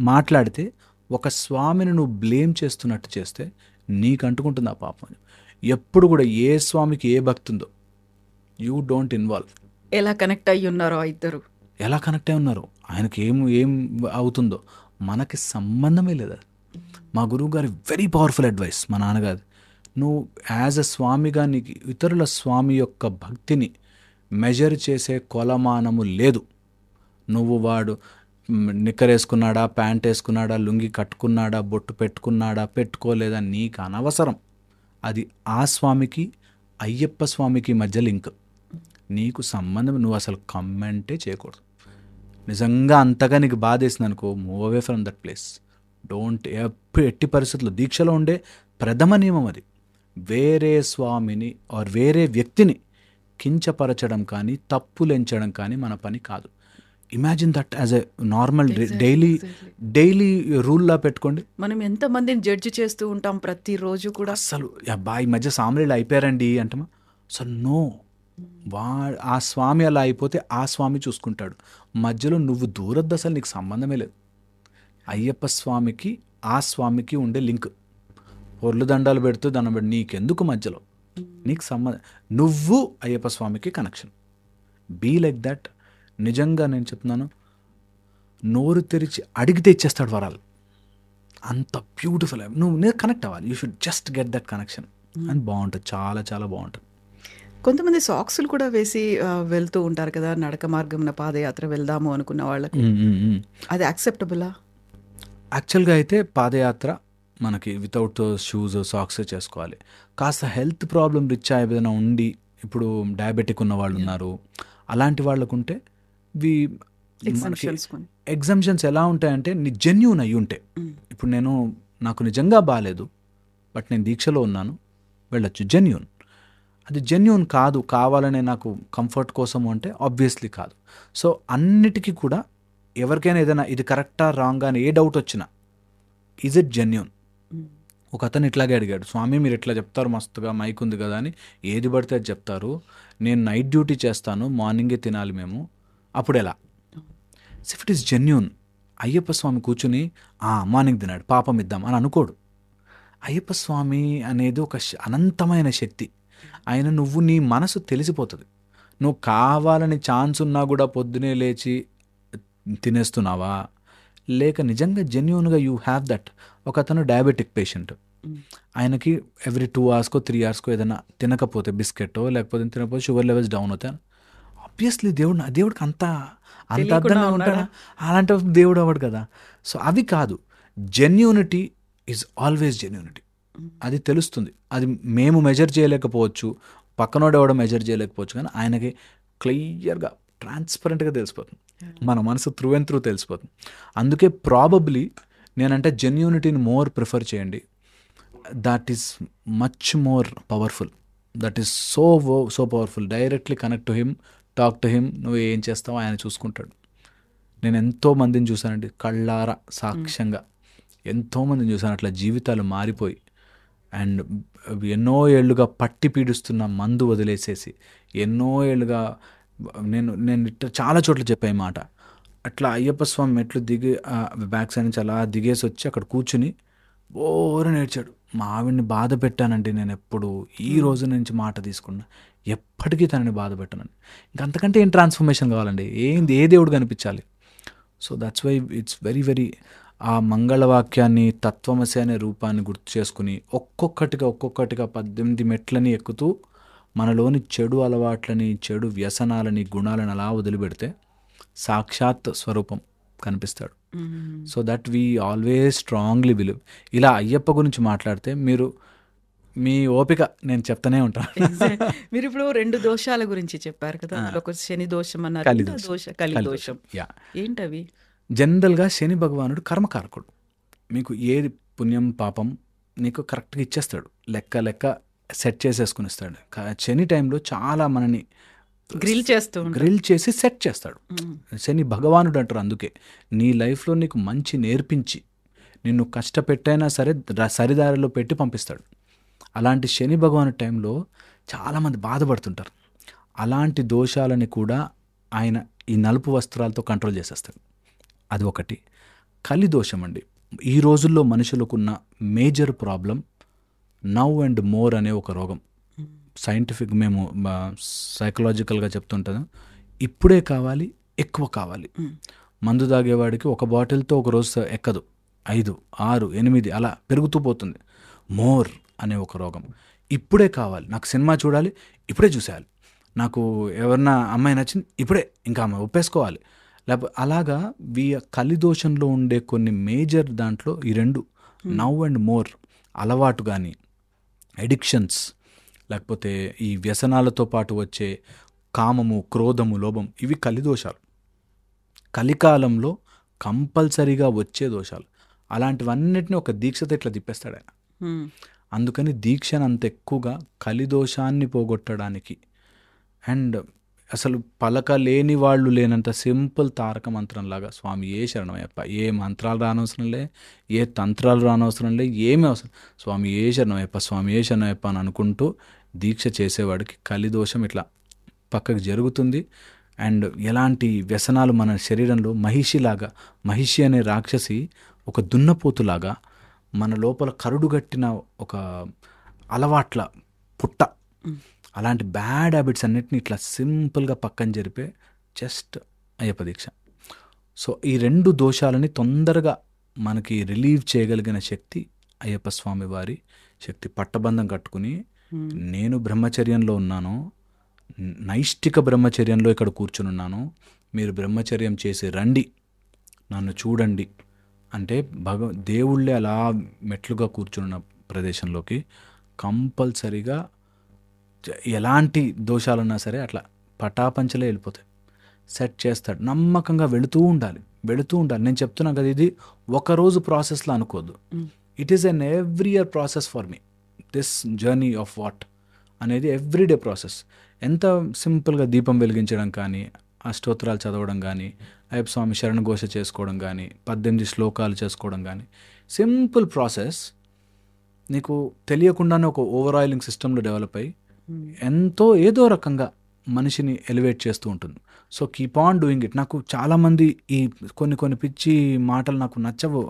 B: మాట్లాడితే ఒక స్వామిని నువ్వు బ్లేమ్ చేస్తున్నట్టు చేస్తే నీకు అంటుకుంటుంది ఆ పాపం. ఎప్పుడు కూడా ఏ స్వామికి ఏ భక్తి ఉందో యూ డోంట్ ఇన్వాల్వ్.
A: ఎలా కనెక్ట్ అయ్యి ఉన్నారో ఇద్దరు,
B: ఎలా కనెక్ట్ అయి ఉన్నారో, ఆయనకి ఏం అవుతుందో మనకి సంబంధమే లేదు. మా గురువు గారి వెరీ పవర్ఫుల్ అడ్వైస్, మా నాన్నగారి, నువ్వు యాజ్ అ స్వామిగా నీకు ఇతరుల స్వామి యొక్క భక్తిని మెజర్ చేసే కొలమానము లేదు. నువ్వు వాడు నిక్కర్ వేసుకున్నాడా, ప్యాంట్ వేసుకున్నాడా, లుంగి కట్టుకున్నాడా, బొట్టు పెట్టుకున్నాడా, పెట్టుకోలేదా, నీకు అనవసరం. అది ఆ స్వామికి అయ్యప్ప స్వామికి మధ్య లింక్, నీకు సంబంధం. నువ్వు అసలు కమెంటే చేయకూడదు. నిజంగా అంతగా నీకు బాధేసింది అనుకో, move away from that place. Don't ఎట్టి పరిస్థితుల్లో. దీక్షలో ఉండే ప్రథమ నియమం అది. వేరే స్వామిని ఆర్ వేరే వ్యక్తిని కించపరచడం కానీ తప్పులెంచడం కానీ మన పని కాదు. Imagine that as a normal daily రూల్లా పెట్టుకోండి.
A: మనం ఎంతమందిని జడ్జి చేస్తూ ఉంటాం ప్రతిరోజు కూడా.
B: అసలు ఈ మధ్య సామరీలు అయిపోయారండి అంటమా, అసలు నో. ఆ స్వామి అలా అయిపోతే ఆ స్వామి చూసుకుంటాడు. మధ్యలో నువ్వు దూరద్దు, అసలు నీకు సంబంధమే లేదు. అయ్యప్ప స్వామికి ఆ స్వామికి ఉండే లింక్. పొర్లు దండాలు పెడుతూ దండం పెడు, నీకెందుకు మధ్యలో, నీకు సంబంధం. నువ్వు అయ్యప్ప స్వామికి కనెక్షన్. Be like that. నిజంగా నేను చెప్తున్నాను, నోరు తెరిచి అడిగితే ఇచ్చేస్తాడు వరాలు. అంత బ్యూటిఫుల్. నువ్వు కనెక్ట్ అవ్వాలి. You should just get that connection. అని బాగుంటుంది, చాలా చాలా బాగుంటుంది.
A: కొంతమంది సాక్సులు కూడా వేసి వెళ్తూ ఉంటారు కదా, నడక మార్గంన పాదయాత్ర వెళ్దాము అనుకున్న వాళ్ళకి. అది యాక్సెప్టబులా?
B: యాక్చువల్గా అయితే పాదయాత్ర మనకి వితౌట్ షూస్ సాక్స్ చేసుకోవాలి. కాస్త హెల్త్ ప్రాబ్లం రిచ్ ఏదైనా ఉండి, ఇప్పుడు డయాబెటిక్ ఉన్న వాళ్ళు ఉన్నారు, అలాంటి వాళ్ళకు ఉంటే ఎగ్జంప్షన్స్ ఎలా ఉంటాయంటే నీ జెన్యూన్ అయ్యి ఉంటే. ఇప్పుడు నాకు నిజంగా బాగాలేదు, బట్ నేను దీక్షలో ఉన్నాను, వెళ్ళొచ్చు, జెన్యూన్. అది జెన్యూన్ కాదు, కావాలనే నాకు కంఫర్ట్ కోసము అంటే ఆబ్వియస్లీ కాదు. సో అన్నిటికీ కూడా ఎవరికైనా ఏదైనా ఇది కరెక్టా రాంగ్ అని ఏ డౌట్ వచ్చినా, ఈజ్ ఇట్ జెన్యూన్? ఒక అతను ఇట్లాగే అడిగాడు, స్వామి మీరు ఇట్లా చెప్తారు మస్తుగా, మైక్ ఉంది కదా అని ఏది పడితే అది చెప్తారు, నేను నైట్ డ్యూటీ చేస్తాను, మార్నింగే తినాలి మేము, అప్పుడు ఎలా? If it is genuine, Ayyappa Swami కూర్చుని మార్నింగ్ తినాడు పాపం ఇద్దాం అని అనుకోడు. అయ్యప్ప స్వామి అనేది ఒక అనంతమైన శక్తి. ఆయన నువ్వు నీ మనసు తెలిసిపోతుంది. నువ్వు కావాలని ఛాన్స్ ఉన్నా కూడా పొద్దునే లేచి తినేస్తున్నావా, లేక నిజంగా జెన్యూన్గా యూ హ్యావ్ దట్. ఒక అతను డయాబెటిక్ పేషెంట్, ఆయనకి ఎవ్రీ 2 hours 3 hours ఏదైనా తినకపోతే, బిస్కెట్టో లేకపోతే తినకపోతే షుగర్ లెవెల్స్ డౌన్ అవుతాయి. ఆబ్వియస్లీ దేవుడికి అంత అర్థంగా ఉంటాడా? అలాంటి దేవుడు అవ్వడు కదా. సో అవి కాదు, జెన్యూనిటీ ఈజ్ ఆల్వేస్ జెన్యూనిటీ. అది తెలుస్తుంది. అది మేము మెజర్ చేయలేకపోవచ్చు, పక్కనోడు ఎవడో మెజర్ చేయలేకపోవచ్చు, కానీ ఆయనకి క్లియర్గా ట్రాన్స్పరెంట్గా తెలిసిపోతుంది. మన మనసు త్రూ అండ్ త్రూ తెలిసిపోతుంది. అందుకే ప్రాబబ్లీ నేనంటే జెన్యూనిటీని మోర్ ప్రిఫర్ చేయండి. That is much more powerful. That is so powerful. Directly connect to him, talk to him. నువ్వు ఏం చేస్తావో ఆయన చూసుకుంటాడు. నేను ఎంతో మందిని చూశానండి, కళ్ళారా సాక్ష్యంగా ఎంతోమందిని చూశాను అట్లా జీవితాలు మారిపోయి, అండ్ ఎన్నో ఏళ్ళుగా పట్టి పీడిస్తున్న మందు వదిలేసేసి, ఎన్నో ఏళ్ళుగా నేను చాలా చోట్ల చెప్పాయి మాట. అట్లా అయ్యప్ప స్వామి మెట్లు దిగి బ్యాక్ సైడ్ నుంచి అలా దిగేసి వచ్చి అక్కడ కూర్చుని బోరని ఏడ్చాడు. మా ఆవిడ్ని బాధ పెట్టానండి నేను ఎప్పుడు, ఈ రోజు నుంచి మాట తీసుకున్నా, ఎప్పటికీ తనని బాధ పెట్టానండి. ఇంకంతకంటే ఏం ట్రాన్స్ఫర్మేషన్ కావాలండి, ఏ దేవుడు కనిపించాలి? So that's why it's very very ఆ మంగళవాక్యాన్ని, తత్వమసి అనే రూపాన్ని గుర్తు చేసుకుని ఒక్కొక్కటిగా 18 మెట్లని ఎక్కుతూ మనలోని చెడు అలవాట్లని, చెడు వ్యసనాలని, గుణాలను అలా వదిలిపెడితే సాక్షాత్ స్వరూపం కనిపిస్తాడు. So that we always strongly believe. ఇలా అయ్యప్ప గురించి మాట్లాడితే మీరు మీ ఓపిక నేను చెప్తానే ఉంటాను.
A: మీరు ఇప్పుడు 2 దోషాల గురించి చెప్పారు కదా, ఒక శని దోషం అన్నారు, కలి దోషం. ఏంటవి?
B: జనరల్గా శని భగవానుడు కర్మకారకుడు. మీకు ఏది పుణ్యం పాపం నీకు కరెక్ట్గా ఇచ్చేస్తాడు, లెక్క సెట్ చేసేసుకుని ఇస్తాడు. శని టైంలో చాలా మనని గ్రిల్ చేసి సెట్ చేస్తాడు. శని భగవానుడు అంటారు. అందుకే నీ లైఫ్లో నీకు మంచి నేర్పించి నిన్ను కష్టపెట్టైనా సరే సరిదారిలో పెట్టి పంపిస్తాడు. అలాంటి శని భగవాను టైంలో చాలామంది బాధపడుతుంటారు. అలాంటి దోషాలని కూడా ఆయన ఈ నలుపు వస్త్రాలతో కంట్రోల్ చేసేస్తాడు. అది ఒకటి. కలి దోషం అండి. ఈ రోజుల్లో మనుషులకున్న major problem now and more అనే ఒక రోగం. సైంటిఫిక్ మేము సైకలాజికల్గా చెప్తుంటాం, ఇప్పుడే కావాలి, ఎక్కువ కావాలి. మందు తాగేవాడికి ఒక బాటిల్తో ఒక రోజు ఎక్కదు, 5, 6, 8 అలా పెరుగుతూ పోతుంది. మోర్ అనే ఒక రోగం. ఇప్పుడే కావాలి, నాకు సినిమా చూడాలి, ఇప్పుడే చూసేయాలి, నాకు ఎవరన్నా అమ్మాయి నచ్చింది, ఇప్పుడే ఇంకా ఆమె ఒప్పేసుకోవాలి. లేకపోతే అలాగా కలిదోషంలో ఉండే కొన్ని మేజర్ దాంట్లో ఈ 2 నవ్ అండ్ మోర్ అలవాటు కానీ, ఎడిక్షన్స్, లేకపోతే ఈ వ్యసనాలతో పాటు వచ్చే కామము, క్రోధము, లోభం, ఇవి కలిదోషాలు. కలికాలంలో కంపల్సరీగా వచ్చే దోషాలు. అలాంటివన్నిటిని ఒక దీక్షతో ఇట్లా తిప్పేస్తాడు ఆయన. అందుకని దీక్షను అంత ఎక్కువగా కలిదోషాన్ని పోగొట్టడానికి, అండ్ అసలు పలకలేని వాళ్ళు లేనంత సింపుల్ తారక మంత్రంలాగా స్వామి ఏ శరణమయ్యప్ప, ఏ మంత్రాలు రానవసరం లే, ఏ తంత్రాలు రానవసరం లే, ఏమీ అవసరం, స్వామి ఏ శరణమయ్యప్ప, స్వామి ఏ శరణమయ్యప్ప అని అనుకుంటూ దీక్ష చేసేవాడికి కలిదోషం ఇట్లా పక్కకు జరుగుతుంది. అండ్ ఎలాంటి వ్యసనాలు మన శరీరంలో మహిషి అనే రాక్షసి ఒక దున్నపోతులాగా మన లోపల కరుడుగట్టిన ఒక అలవాట్ల పుట్ట, అలాంటి బ్యాడ్ హ్యాబిట్స్ అన్నిటిని ఇట్లా సింపుల్గా పక్కన జరిపే జస్ట్ అయ్యప్ప దీక్ష. సో ఈ 2 దోషాలని తొందరగా మనకి రిలీవ్ చేయగలిగిన శక్తి అయ్యప్ప స్వామి వారి శక్తి. పట్టబంధం కట్టుకుని నేను బ్రహ్మచర్యంలో ఉన్నాను, నైష్టిక బ్రహ్మచర్యంలో ఇక్కడ కూర్చుని ఉన్నాను, మీరు బ్రహ్మచర్యం చేసి రండి, నన్ను చూడండి అంటే దేవుళ్ళే అలా మెట్లుగా కూర్చున్న ప్రదేశంలోకి కంపల్సరీగా ఎలాంటి దోషాలున్నా సరే అట్లా పటాపంచలే వెళ్ళిపోతాయి. సెట్ చేస్తాడు. నమ్మకంగా వెళుతూ ఉండాలి. నేను చెప్తున్నా కదా, ఇది ఒకరోజు ప్రాసెస్లో అనుకోద్దు. It is an every year process for me. This journey of what అనేది ఎవ్రీడే ప్రాసెస్. ఎంత సింపుల్గా దీపం వెలిగించడం కానీ, అష్టోత్తరాలు చదవడం కానీ, అయ్యప్ప స్వామి శరణఘోష చేసుకోవడం కానీ, 18 శ్లోకాలు చేసుకోవడం కానీ, సింపుల్ ప్రాసెస్ నీకు తెలియకుండానే ఒక ఓవర్ ఆయిలింగ్ సిస్టంలో డెవలప్ అయ్యి ఎంతో ఏదో రకంగా మనిషిని ఎలివేట్ చేస్తూ ఉంటుంది. So keep on doing it. నాకు చాలామంది ఈ కొన్ని పిచ్చి మాటలు నాకు నచ్చవు.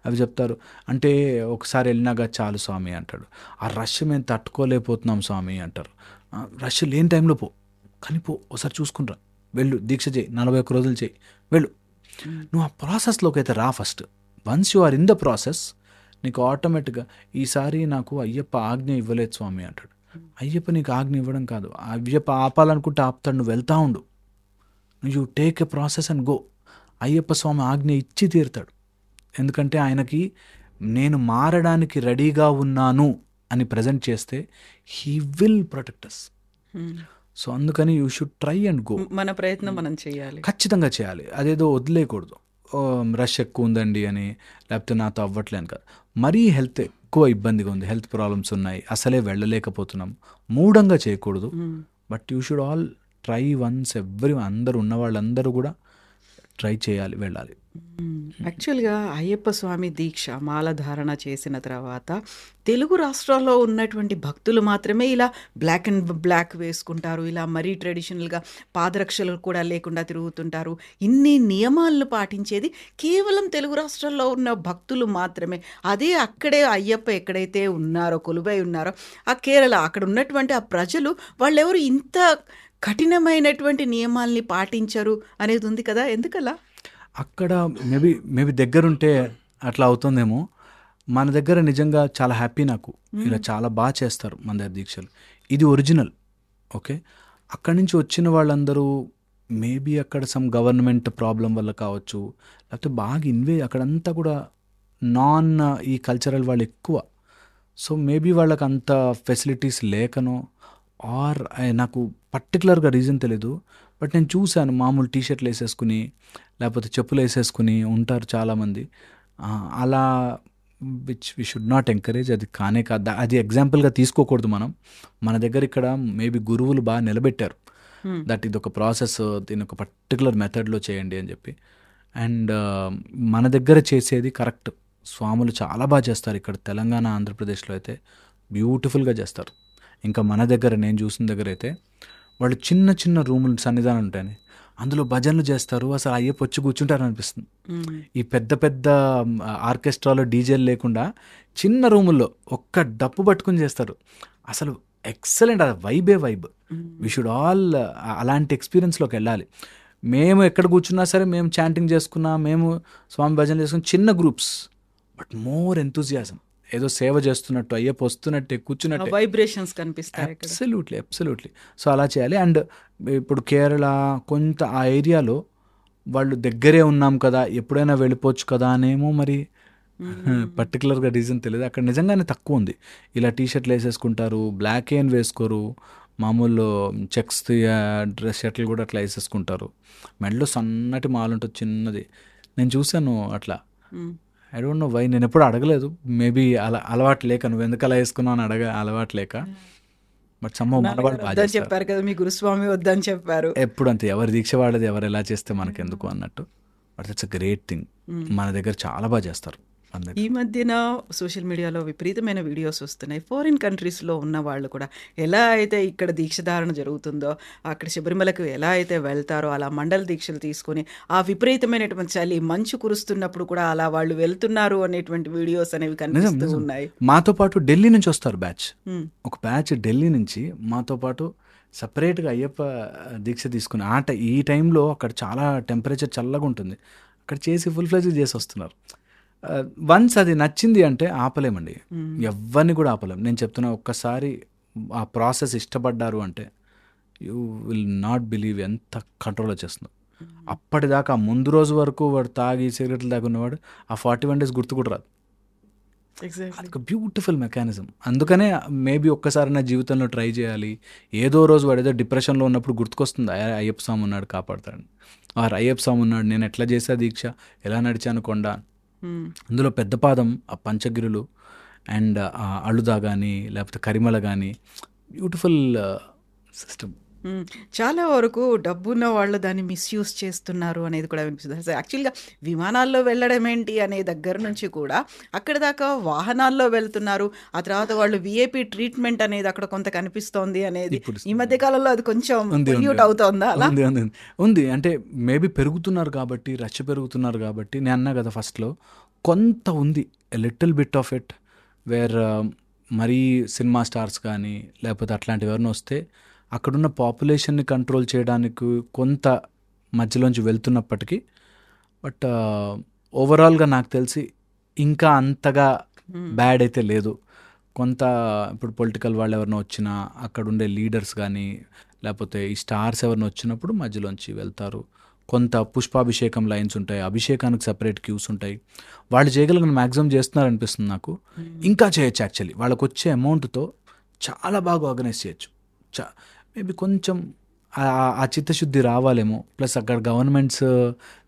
B: అవి చెప్తారు అంటే, ఒకసారి వెళ్ళినాగా చాలు స్వామి అంటాడు, ఆ రష్ మేము తట్టుకోలేకపోతున్నాం స్వామి అంటారు. రష్ లేని టైంలో కానీ ఒకసారి చూసుకునిరా, వెళ్ళు, దీక్ష చేయి, 41 రోజులు చేయి, వెళ్ళు. నువ్వు ఆ ప్రాసెస్లోకి అయితే రా first. Once you are in the process, నీకు ఆటోమేటిక్గా ఈసారి నాకు అయ్యప్ప ఆజ్ఞ ఇవ్వలేదు స్వామి అంటాడు. అయ్యప్ప నీకు ఆజ్ఞ ఇవ్వడం కాదు, అయ్యప్ప ఆపాలనుకుంటే ఆపుతాడు, నువ్వు వెళ్తా ఉండు. You take a process and go. Ayyappa Swami ఆజ్ఞ ఇచ్చి తీరుతాడు. ఎందుకంటే ఆయనకి నేను మారడానికి రెడీగా ఉన్నాను అని ప్రజెంట్ చేస్తే he will protect us. So అందుకని you should try and go.
A: మన ప్రయత్నం మనం చేయాలి,
B: ఖచ్చితంగా చేయాలి. అదేదో వదిలేయకూడదు, రష్ ఎక్కువ ఉందండి అని, లేకపోతే నాతో అవ్వట్లేను కాదు. మరీ హెల్త్ ఎక్కువ ఇబ్బందిగా ఉంది, హెల్త్ ప్రాబ్లమ్స్ ఉన్నాయి, అసలే వెళ్ళలేకపోతున్నాం, మూఢంగా చేయకూడదు. But you should all try once. అందరూ ఉన్న వాళ్ళందరూ కూడా ట్రై చేయాలి, వెళ్ళాలి.
A: యాక్చువల్‌గా అయ్యప్ప స్వామి దీక్ష మాల ధారణ చేసిన తర్వాత తెలుగు రాష్ట్రాల్లో ఉన్నటువంటి భక్తులు మాత్రమే ఇలా బ్లాక్ అండ్ బ్లాక్ వేసుకుంటారు. ఇలా మరీ ట్రెడిషనల్‌గా పాదరక్షలు కూడా లేకుండా తిరుగుతుంటారు. ఇన్ని నియమాలను పాటించేది కేవలం తెలుగు రాష్ట్రాల్లో ఉన్న భక్తులు మాత్రమే. అదే అక్కడే అయ్యప్ప ఎక్కడైతే ఉన్నారో, కొలువై ఉన్నారో ఆ కేరళ అక్కడ ఉన్నటువంటి ఆ ప్రజలు వాళ్ళెవరు ఇంత కఠినమైనటువంటి నియమాల్ని పాటించరు అనేది ఉంది కదా! ఎందుకలా?
B: అక్కడ మేబీ దగ్గరుంటే అట్లా అవుతుందేమో. మన దగ్గర నిజంగా చాలా హ్యాపీ నాకు. ఇలా చాలా బాగా చేస్తారు మన దగ్గర దీక్షలు. ఇది ఒరిజినల్. ఓకే. అక్కడి నుంచి వచ్చిన వాళ్ళందరూ మేబీ అక్కడ సమ్ గవర్నమెంట్ ప్రాబ్లం వల్ల కావచ్చు, లేకపోతే బాగా అక్కడంతా కూడా నాన్ ఈ కల్చరల్ వాళ్ళు ఎక్కువ. సో మేబీ వాళ్ళకి అంత ఫెసిలిటీస్ లేకనో ఆర్ నాకు పర్టికులర్గా రీజన్ తెలీదు. బట్ నేను చూశాను మామూలు టీషర్ట్లు వేసేసుకుని లేకపోతే చెప్పులు వేసేసుకుని ఉంటారు చాలామంది. అలా which we should not encourage. అది కానే కాదు. అది ఎగ్జాంపుల్గా తీసుకోకూడదు మనం. మన దగ్గర ఇక్కడ మేబీ గురువులు బాగా నిలబెట్టారు. దట్ ఇది ఒక ప్రాసెస్, దీని ఒక పర్టికులర్ మెథడ్లో చేయండి అని చెప్పి. అండ్ మన దగ్గర చేసేది కరెక్ట్. స్వాములు చాలా బాగా చేస్తారు ఇక్కడ తెలంగాణ, ఆంధ్రప్రదేశ్లో అయితే బ్యూటిఫుల్గా చేస్తారు. ఇంకా మన దగ్గర నేను చూసిన దగ్గర అయితే వాళ్ళు చిన్న చిన్న రూములు సన్నిధానం ఉంటాయని అందులో భజనలు చేస్తారు. అసలు అయ్యప్ప వచ్చి కూర్చుంటారు అనిపిస్తుంది. ఈ పెద్ద పెద్ద ఆర్కెస్ట్రాలో డీజేలు లేకుండా చిన్న రూముల్లో ఒక్క డప్పు పట్టుకుని చేస్తారు. అసలు ఎక్సలెంట్. అది వైబ్. వి షుడ్ ఆల్ అలాంటి ఎక్స్పీరియన్స్లోకి వెళ్ళాలి. మేము ఎక్కడ కూర్చున్నా సరే మేము చాంటింగ్ చేసుకున్నా, మేము స్వామి భజన చేసుకున్న చిన్న గ్రూప్స్, బట్ మోర్ ఎంతూజియాజం. ఏదో సేవ చేస్తున్నట్టు, అయ్యప్ప వస్తున్నట్టే, కూర్చున్నట్టు
A: వైబ్రేషన్స్ కనిపిస్తాయి.
B: అబ్సల్యూట్లీ. సో అలా చేయాలి. అండ్ ఇప్పుడు కేరళ కొంత ఆ ఏరియాలో వాళ్ళు దగ్గరే ఉన్నాం కదా, ఎప్పుడైనా వెళ్ళిపోవచ్చు కదా అనేమో మరి పర్టికులర్గా రీజన్ తెలియదు. అక్కడ నిజంగానే తక్కువ ఉంది. ఇలా టీషర్ట్లు వేసేసుకుంటారు, బ్లాక్ ఏం వేసుకోరు, మామూలు చెక్స్ డ్రెస్ షర్ట్లు కూడా అట్లా వేసేసుకుంటారు. మెడలో సన్నటి మాల ఉంటుంది చిన్నది. నేను చూశాను అట్లా. I don't know why. నేను ఎప్పుడు అడగలేదు. మేబీ అలా అలవాటు లేక, నువ్వు ఎందుకు అలా వేసుకున్నావు అని అలవాటు లేక. బట్ సమ్మ మనవాళ్ళు బాగా
A: చెప్పారు కదా, మీ గురుస్వామి వద్దని చెప్పారు.
B: ఎప్పుడు అంతే, ఎవరి దీక్ష వాడేది, ఎవరు ఎలా చేస్తే మనకెందుకు అన్నట్టు. But it's a great thing. మన దగ్గర చాలా బాగా చేస్తారు.
A: ఈ మధ్యన సోషల్ మీడియాలో విపరీతమైన వీడియోస్ వస్తున్నాయి. ఫారిన్ కంట్రీస్లో ఉన్న వాళ్ళు కూడా ఎలా అయితే ఇక్కడ దీక్షధారణ జరుగుతుందో, అక్కడ శబరిమలకు ఎలా అయితే వెళ్తారో అలా మండల దీక్షలు తీసుకొని ఆ విపరీతమైనటువంటి చలి, మంచు కురుస్తున్నప్పుడు కూడా అలా వాళ్ళు వెళ్తున్నారు అనేటువంటి వీడియోస్ అనేవి కనిపిస్తూ ఉన్నాయి.
B: మాతో పాటు ఢిల్లీ నుంచి వస్తారు బ్యాచ్. ఒక బ్యాచ్ ఢిల్లీ నుంచి మాతో పాటు సపరేట్గా అయ్యప్ప దీక్ష తీసుకుని ఈ టైంలో అక్కడ చాలా టెంపరేచర్ చల్లగా ఉంటుంది. అక్కడ చేసి ఫుల్ ఫ్లెడ్జ్ చేసి వస్తున్నారు. వన్స్ అది నచ్చింది అంటే ఆపలేమండి. ఎవరిని కూడా ఆపలేం. నేను చెప్తున్నా, ఒక్కసారి ఆ ప్రాసెస్ ఇష్టపడ్డారు అంటే యూ విల్ నాట్ బిలీవ్ ఎంత కంట్రోల్ వచ్చేస్తుందో. అప్పటిదాకా ముందు రోజు వరకు వాడు తాగి సిగరెట్లు తాగున్నవాడు ఆ 41 days గుర్తు కూడా రాదు. ఒక బ్యూటిఫుల్ మెకానిజం. అందుకనే మేబీ ఒక్కసారి నా జీవితంలో ట్రై చేయాలి. ఏదో రోజు వాడు ఏదో డిప్రెషన్లో ఉన్నప్పుడు గుర్తుకొస్తుంది, అయ్యప్ప స్వామి ఉన్నాడు కాపాడుతాడు, అయ్యప్ప స్వామి ఉన్నాడు, నేను ఎట్లా చేసా దీక్ష, ఎలా నడిచాను కొండ. అందులో పెద్ద పాదం, ఆ పంచగిరులు అండ్ అళుదా కానీ లేకపోతే కరిమల కానీ బ్యూటిఫుల్ సిస్టమ్.
A: చాలా వరకు డబ్బున్న వాళ్ళు దాన్ని మిస్యూజ్ చేస్తున్నారు అనేది కూడా వినిపిస్తుంది. యాక్చువల్గా విమానాల్లో వెళ్ళడం ఏంటి అనే దగ్గర నుంచి కూడా అక్కడ దాకా వాహనాల్లో వెళ్తున్నారు. ఆ తర్వాత వాళ్ళు విఐపి ట్రీట్మెంట్ అనేది అక్కడ కొంత కనిపిస్తోంది అనేది ఈ మధ్య కాలంలో అది కొంచెం పొల్యూట్ అవుతుందా? అలా
B: ఉంది. అంటే మేబీ పెరుగుతున్నారు కాబట్టి, రచ్చ పెరుగుతున్నారు కాబట్టి. నేను అన్నా కదా ఫస్ట్లో, కొంత ఉంది little bit of it where మరీ సినిమా స్టార్స్ కానీ లేకపోతే అట్లాంటివి ఎవరిని వస్తే అక్కడున్న పాపులేషన్ని కంట్రోల్ చేయడానికి కొంత మధ్యలోంచి వెళ్తున్నప్పటికీ, బట్ ఓవరాల్గా నాకు తెలిసి ఇంకా అంతగా బ్యాడ్ అయితే లేదు. కొంత ఇప్పుడు పొలిటికల్ వాళ్ళు ఎవరినో వచ్చినా, అక్కడ ఉండే లీడర్స్ కానీ లేకపోతే ఈ స్టార్స్ ఎవరినో వచ్చినప్పుడు మధ్యలోంచి వెళ్తారు. కొంత పుష్పాభిషేకం లైన్స్ ఉంటాయి, అభిషేకానికి సపరేట్ క్యూస్ ఉంటాయి. వాళ్ళు చేయగలిగిన మ్యాక్సిమం చేస్తున్నారు అనిపిస్తుంది నాకు. ఇంకా చేయొచ్చు. యాక్చువల్లీ వాళ్ళకు వచ్చే అమౌంట్తో చాలా బాగా ఆర్గనైజ్ చేయొచ్చు. మేబీ కొంచెం ఆ చిత్తశుద్ధి రావాలేమో. ప్లస్ అక్కడ గవర్నమెంట్స్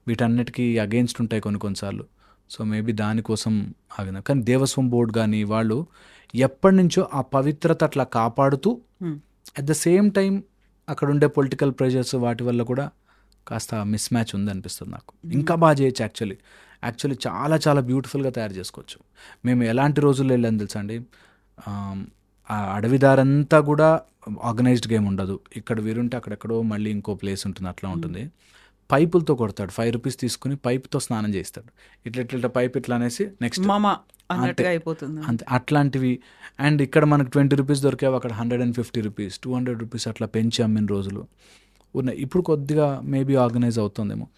B: వీటన్నిటికీ అగెయిన్స్ట్ ఉంటాయి కొన్నిసార్లు. సో మేబీ దానికోసం ఆగిన. కానీ దేవస్వం బోర్డు కానీ వాళ్ళు ఎప్పటి నుంచో ఆ పవిత్రత అట్లా కాపాడుతూ అట్ ద సేమ్ టైం అక్కడ ఉండే పొలిటికల్ ప్రెషర్స్ వాటి వల్ల కూడా కాస్త మిస్ మ్యాచ్ ఉందనిపిస్తుంది నాకు. ఇంకా బాగా చేయొచ్చు యాక్చువల్లీ. యాక్చువల్లీ చాలా చాలా బ్యూటిఫుల్గా తయారు చేసుకోవచ్చు. మేము ఎలాంటి రోజుల్లో వెళ్ళాను తెలుసా అండి, ఆ అడవిదారంతా కూడా ఆర్గనైజ్డ్ గేమ్ ఉండదు. ఇక్కడ వీరుంటే అక్కడెక్కడో మళ్ళీ ఇంకో ప్లేస్ ఉంటుంది, అట్లా ఉంటుంది. పైపులతో కొడతాడు, 5 రూపీస్ తీసుకుని పైపుతో స్నానం చేస్తాడు. ఇట్లా పైప్ ఇట్లా అనేసి నెక్స్ట్
A: మామ అన్నట్టుగా అయిపోతుంది.
B: అంతే అట్లాంటివి. అండ్ ఇక్కడ మనకు 20 రూపీస్ దొరికావు, అక్కడ 150 రూపీస్ 200 రూపీస్ అట్లా పెంచి అమ్మిన రోజులు ఉన్నాయి. ఇప్పుడు కొద్దిగా మేబీ ఆర్గనైజ్ అవుతుందేమో.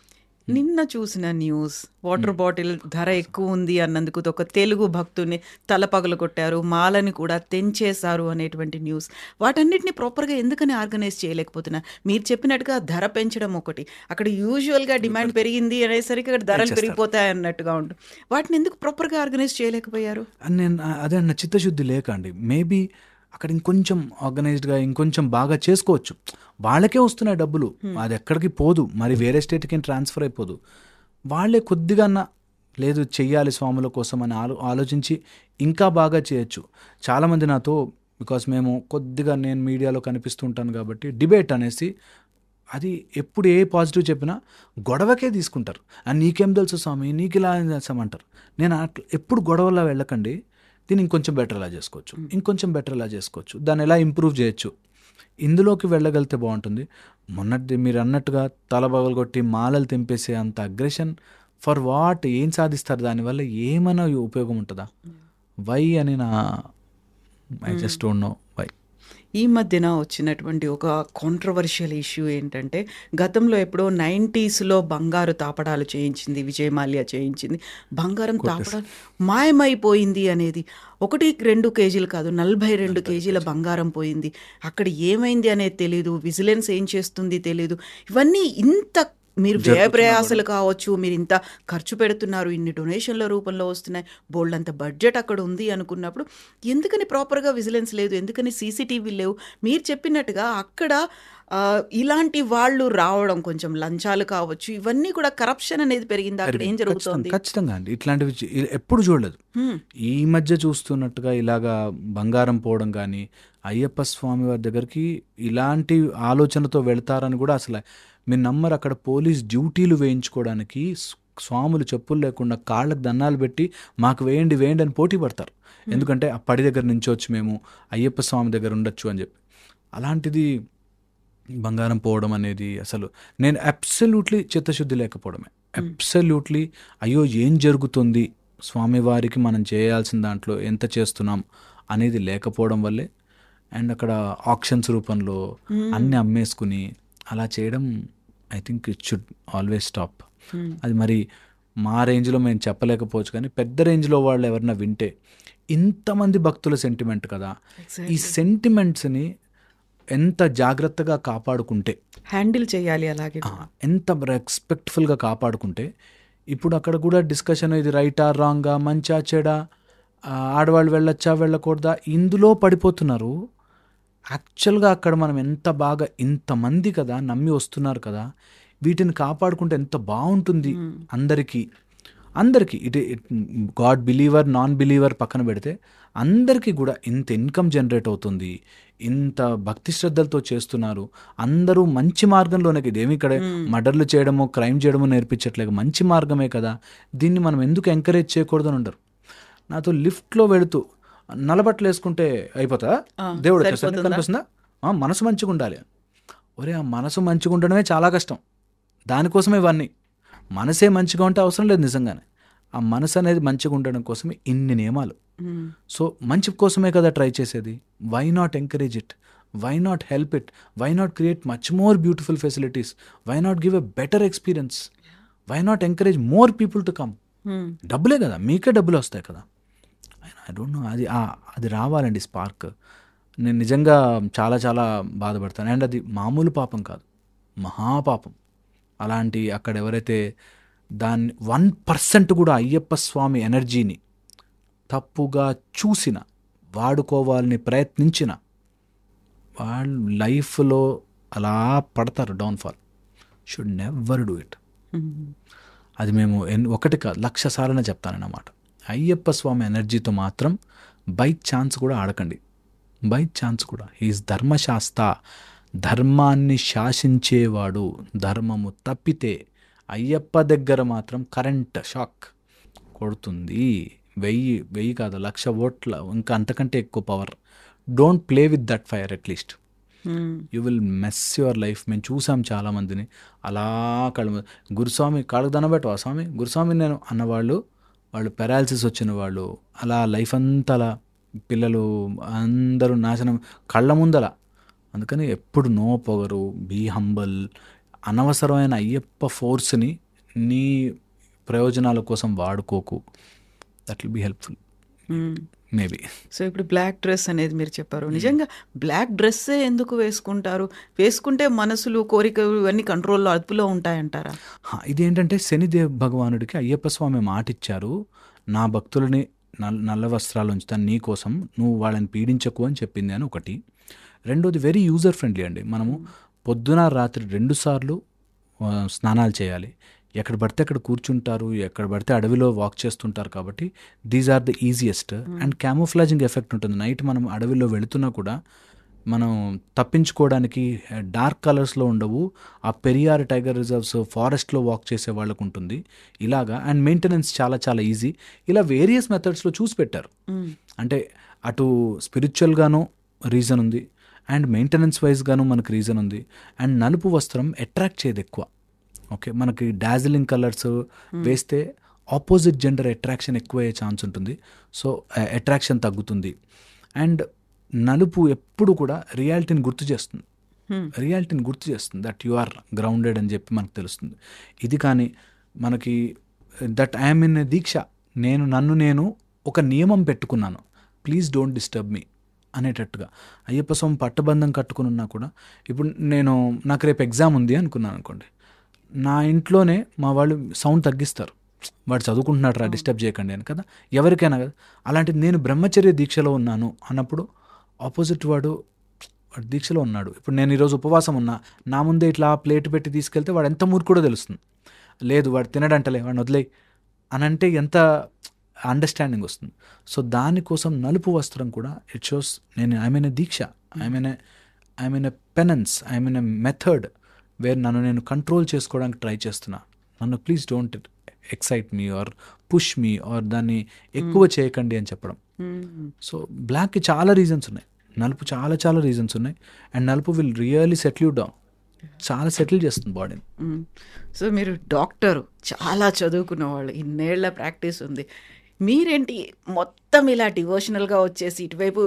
A: నిన్న చూసిన న్యూస్, వాటర్ బాటిల్ ధర ఎక్కువ ఉంది అన్నందుకు ఒక తెలుగు భక్తుని తలపగలు కొట్టారు, మాలని కూడా తెంచేశారు అనేటువంటి న్యూస్. వాటన్నిటిని ప్రాపర్గా ఎందుకని ఆర్గనైజ్ చేయలేకపోతున్నారు? మీరు చెప్పినట్టుగా ధర పెంచడం ఒకటి, అక్కడ యూజువల్గా డిమాండ్ పెరిగింది అనేసరికి అక్కడ ధరలు పెరిగిపోతాయి అన్నట్టుగా ఉంటుంది. వాటిని ఎందుకు ప్రాపర్గా ఆర్గనైజ్ చేయలేకపోయారు?
B: నేను అదే అన్న, చిత్తశుద్ధి లేక అండి. మేబీ అక్కడ ఇంకొంచెం ఆర్గనైజ్డ్గా ఇంకొంచెం బాగా చేసుకోవచ్చు. వాళ్ళకే వస్తున్నాయి డబ్బులు, అది ఎక్కడికి పోదు, మరి వేరే స్టేట్కి ట్రాన్స్ఫర్ అయిపోదు. వాళ్ళే కొద్దిగా లేదు చెయ్యాలి స్వాముల కోసం అని ఆలోచించి ఇంకా బాగా చేయొచ్చు. చాలామంది నాతో, బికాస్ మేము కొద్దిగా నేను మీడియాలో కనిపిస్తుంటాను కాబట్టి, డిబేట్ అనేసి అది ఎప్పుడు ఏ పాజిటివ్ చెప్పినా గొడవకే తీసుకుంటారు. నీకేం తెలుసు స్వామి, నీకు ఇలా చేస్తామంటారు. నేను అట్లా ఎప్పుడు గొడవలా వెళ్ళకండి, దీన్ని ఇంకొంచెం బెటర్ ఎలా చేసుకోవచ్చు, ఇంకొంచెం బెటర్ ఎలా చేసుకోవచ్చు, దాన్ని ఎలా ఇంప్రూవ్ చేయొచ్చు, ఇందులోకి వెళ్ళగలిగితే బాగుంటుంది. మొన్నటి మీరు అన్నట్టుగా తలబగలగొట్టి మాలలు తెంపేసే అంత అగ్రెషన్ ఫర్ వాట్? ఏం సాధిస్తారు దానివల్ల? ఏమైనా ఉపయోగం ఉంటుందా? వై అని I just don't know why.
A: ఈ మధ్యన వచ్చినటువంటి ఒక కాంట్రవర్షియల్ ఇష్యూ ఏంటంటే, గతంలో ఎప్పుడో 90s బంగారు తాపడాలు చేయించింది విజయమాల్య, చేయించింది, బంగారం తాపడాలు మాయమైపోయింది అనేది. 1-2 కేజీలు కాదు, 42 కేజీల బంగారం పోయింది. అక్కడ ఏమైంది అనేది తెలియదు, విజిలెన్స్ ఏం చేస్తుంది తెలియదు. ఇవన్నీ ఇంత మీరు వ్యయ ప్రయాసాలు కావచ్చు, మీరు ఇంత ఖర్చు పెడుతున్నారు, ఇన్ని డొనేషన్ల రూపంలో వస్తున్నాయి, బోల్డంత బడ్జెట్ అక్కడ ఉంది అనుకున్నప్పుడు ఎందుకని ప్రాపర్గా విజిలెన్స్ లేదు, ఎందుకని సీసీటీవీ లేవు? మీరు చెప్పినట్టుగా అక్కడ ఇలాంటి వాళ్ళు రావడం, కొంచెం లంచాలు కావచ్చు, ఇవన్నీ కూడా కరప్షన్ అనేది పెరిగింది. అక్కడ ఏం జరుగుతుంది?
B: ఖచ్చితంగా అండి, ఇట్లాంటివి ఎప్పుడు చూడలేదు. ఈ మధ్య చూస్తున్నట్టుగా ఇలాగా బంగారం పోవడం కానీ, అయ్యప్ప స్వామి వారి దగ్గరికి ఇలాంటి ఆలోచనతో వెళ్తారని కూడా అసలు మీరు నమ్మరు. అక్కడ పోలీస్ డ్యూటీలు వేయించుకోవడానికి స్వాములు చెప్పులు లేకుండా కాళ్ళకు దండాలు పెట్టి మాకు వేయండి వేయండి అని పోటీ పడతారు. ఎందుకంటే ఆ పడి దగ్గర నుంచి వచ్చి మేము అయ్యప్ప స్వామి దగ్గర ఉండొచ్చు అని చెప్పి. అలాంటిది బంగారం పోవడం అనేది అసలు నేను అబ్సల్యూట్లీ చిత్తశుద్ధి లేకపోవడమే. అబ్సల్యూట్లీ అయ్యో ఏం జరుగుతుంది, స్వామివారికి మనం చేయాల్సిన దాంట్లో ఎంత చేస్తున్నాం అనేది లేకపోవడం వల్లే. అండ్ అక్కడ ఆక్షన్స్ రూపంలో అన్నీ అమ్మేసుకుని అలా చేయడం, I think it should always stop. అది మరి మా రేంజ్లో మేము చెప్పలేకపోవచ్చు, కానీ పెద్ద రేంజ్లో వాళ్ళు ఎవరైనా వింటే, ఇంతమంది భక్తుల సెంటిమెంట్ కదా, ఈ సెంటిమెంట్స్ని ఎంత జాగ్రత్తగా కాపాడుకుంటే,
A: హ్యాండిల్ చేయాలి, అలాగే
B: ఎంత రెస్పెక్ట్ఫుల్గా కాపాడుకుంటే. ఇప్పుడు అక్కడ కూడా డిస్కషన్, ఇది రైటా రాంగా, మంచా చెడా, ఆడవాళ్ళు వెళ్ళొచ్చా వెళ్ళకూడదా, ఇందులో పడిపోతున్నారు. యాక్చువల్గా అక్కడ మనం ఎంత బాగా, ఇంతమంది కదా నమ్మి వస్తున్నారు కదా, వీటిని కాపాడుకుంటే ఎంత బాగుంటుంది అందరికీ. ఇటు గాడ్ బిలీవర్ నాన్ బిలీవర్ పక్కన పెడితే అందరికీ కూడా ఇంత ఇన్కమ్ జనరేట్ అవుతుంది, ఇంత భక్తి శ్రద్ధలతో చేస్తున్నారు, అందరూ మంచి మార్గంలోనే. ఇదేమి ఇక్కడ మర్డర్లు చేయడమో క్రైమ్ చేయడమో నేర్పించట్లేదు, మంచి మార్గమే కదా, దీన్ని మనం ఎందుకు ఎంకరేజ్ చేయకూడదు అని ఉండరు. నాతో లిఫ్ట్లో వెళుతూ నల్లబట్టలు వేసుకుంటే అయిపోతా, దేవుడు వచ్చేసరికి కనిపిస్తుందా, మనసు మంచిగా ఉండాలి. ఒరే, ఆ మనసు మంచిగా ఉండడమే చాలా కష్టం, దానికోసమే ఇవన్నీ. మనసే మంచిగా ఉంటే అవసరం లేదు నిజంగానే. ఆ మనసు అనేది మంచిగా ఉండడం కోసమే ఇన్ని నియమాలు. సో మంచి కోసమే కదా ట్రై చేసేది. Why not encourage it, why not help it, why not create much more beautiful facilities, why not give a better experience, why not encourage more people to come. డబ్బులే కదా, మీకే డబ్బులు వస్తాయి కదా. ఐ డోంట్ నో, అది రావాలండి spark. నేను నిజంగా చాలా చాలా బాధపడతాను. అండ్ అది మామూలు పాపం కాదు, మహాపాపం. అలాంటి అక్కడ ఎవరైతే దాన్ని 1% కూడా అయ్యప్ప స్వామి ఎనర్జీని తప్పుగా చూసిన, వాడుకోవాలని ప్రయత్నించిన వాళ్ళు లైఫ్లో అలా పడతారు, downfall. Should never do it. అది మేము ఒకటి కాదు 1,00,000 సార్లు చెప్తానన్నమాట. అయ్యప్ప స్వామి ఎనర్జీతో మాత్రం బై ఛాన్స్ కూడా ఆడకండి, బై ఛాన్స్ కూడా. హీఈస్ ధర్మశాస్త్ర, ధర్మాన్ని శాసించేవాడు. ధర్మము తప్పితే అయ్యప్ప దగ్గర మాత్రం కరెంట్ షాక్, కొడుతుంది. 1000 కాదు 1,00,000 ఓట్ల ఇంకా అంతకంటే ఎక్కువ power. Don't play with that fire at least. You will mess your life. మేము చూసాం చాలామందిని అలా గురుస్వామి కాళ్ళకు దండబెట్టవా స్వామి గురుస్వామి నేను అన్నవాళ్ళు, వాళ్ళు పెరాలసిస్ వచ్చిన వాళ్ళు, అలా లైఫ్ అంతా అలా పిల్లలు అందరూ నాశనం కళ్ళ ముందల. అందుకని ఎప్పుడు నో పొగరు, బీ హంబల్. అనవసరమైన అయ్యప్ప ఫోర్స్ని నీ ప్రయోజనాల కోసం వాడుకోకు. That will be helpful maybe.
A: So ఇప్పుడు బ్లాక్ డ్రెస్ అనేది మీరు చెప్పారు. నిజంగా బ్లాక్ డ్రెస్సే ఎందుకు వేసుకుంటారు? వేసుకుంటే మనసులు, కోరికలు ఇవన్నీ కంట్రోల్లో, అదుపులో ఉంటాయంటారా?
B: ఇది ఏంటంటే శనిదేవ్ భగవానుడికి అయ్యప్ప స్వామి మాట ఇచ్చారు, నా భక్తులని నల్ల వస్త్రాలు ఉంచుతాను నీ కోసం, నువ్వు వాళ్ళని పీడించకు అని చెప్పింది అని ఒకటి. రెండోది వెరీ యూజర్ ఫ్రెండ్లీ అండి. మనము పొద్దున రాత్రి 2 సార్లు స్నానాలు చేయాలి. ఎక్కడ పడితే అక్కడ కూర్చుంటారు, ఎక్కడ పడితే అడవిలో వాక్ చేస్తుంటారు కాబట్టి these are the easiest. And camouflaging effect ఉంటుంది. నైట్ మనం అడవిలో వెళుతున్నా కూడా మనం తప్పించుకోవడానికి డార్క్ కలర్స్లో ఉండవు. ఆ పెరియార్ టైగర్ రిజర్వ్స్ ఫారెస్ట్లో వాక్ చేసే వాళ్ళకు ఉంటుంది ఇలాగా. అండ్ మెయింటెనెన్స్ చాలా చాలా ఈజీ. ఇలా వేరియస్ మెథడ్స్లో చూసి పెట్టారు. అంటే అటు స్పిరిచువల్గాను రీజన్ ఉంది, అండ్ మెయింటెనెన్స్ వైజ్గాను మనకు రీజన్ ఉంది. అండ్ నలుపు వస్త్రం అట్రాక్ట్ చేయదు ఎక్కువ. ఓకే, మనకి డాజిలింగ్ కలర్స్ వేస్తే ఆపోజిట్ జెండర్ అట్రాక్షన్ ఎక్కువ అయ్యే ఛాన్స్ ఉంటుంది. సో అట్రాక్షన్ తగ్గుతుంది. అండ్ నలుపు ఎప్పుడు కూడా రియాలిటీని గుర్తు చేస్తుంది. దట్ యు ఆర్ గ్రౌండెడ్ అని చెప్పి మనకు తెలుస్తుంది. ఇది కానీ మనకి దట్ ఐఎమ్ ఇన్ దీక్ష, నన్ను ఒక నియమం పెట్టుకున్నాను, ప్లీజ్ డోంట్ డిస్టర్బ్ మీ అనేటట్టుగా. అయ్యప్ప స్వామి పట్టబంధం కట్టుకుని ఉన్నా కూడా ఇప్పుడు నాకు రేపు ఎగ్జామ్ ఉంది అనుకున్నాను అనుకోండి, నా ఇంట్లోనే మా వాళ్ళు సౌండ్ తగ్గిస్తారు, వాడు చదువుకుంటున్నాడు రా డిస్టర్బ్ చేయకండి అని కదా, ఎవరికైనా కదా. అలాంటిది నేను బ్రహ్మచర్య దీక్షలో ఉన్నాను అన్నప్పుడు ఆపోజిట్ వాడు దీక్షలో ఉన్నాడు. ఇప్పుడు నేను ఈరోజు ఉపవాసం ఉన్నా, నా ముందే ఇట్లా ప్లేట్ పెట్టి తీసుకెళ్తే వాడు ఎంత మూర్ఖుడో తెలుస్తుంది. లేదు వాడు తినడంటలే, వాడిని వదిలేయి అని అంటే ఎంత అండర్స్టాండింగ్ వస్తుంది. సో దానికోసం నలుపు వస్త్రం కూడా it shows I mean diksha, I mean penance, I mean method where నేను కంట్రోల్ చేసుకోవడానికి ట్రై చేస్తున్నా. నన్ను please don't excite me or push me or దాన్ని ఎక్కువ చేయకండి అని చెప్పడం. సో బ్లాక్కి చాలా రీజన్స్ ఉన్నాయి, నలుపు చాలా చాలా రీజన్స్ ఉన్నాయి. అండ్ నలుపు will really settle you down, చాలా సెటిల్ చేస్తుంది బాడీని.
A: సో మీరు డాక్టరు, చాలా చదువుకున్న వాళ్ళు, ఇన్నేళ్ల ప్రాక్టీస్ ఉంది. మీరేంటి మొత్తం ఇలా డివోషనల్గా వచ్చేసి ఇటువైపు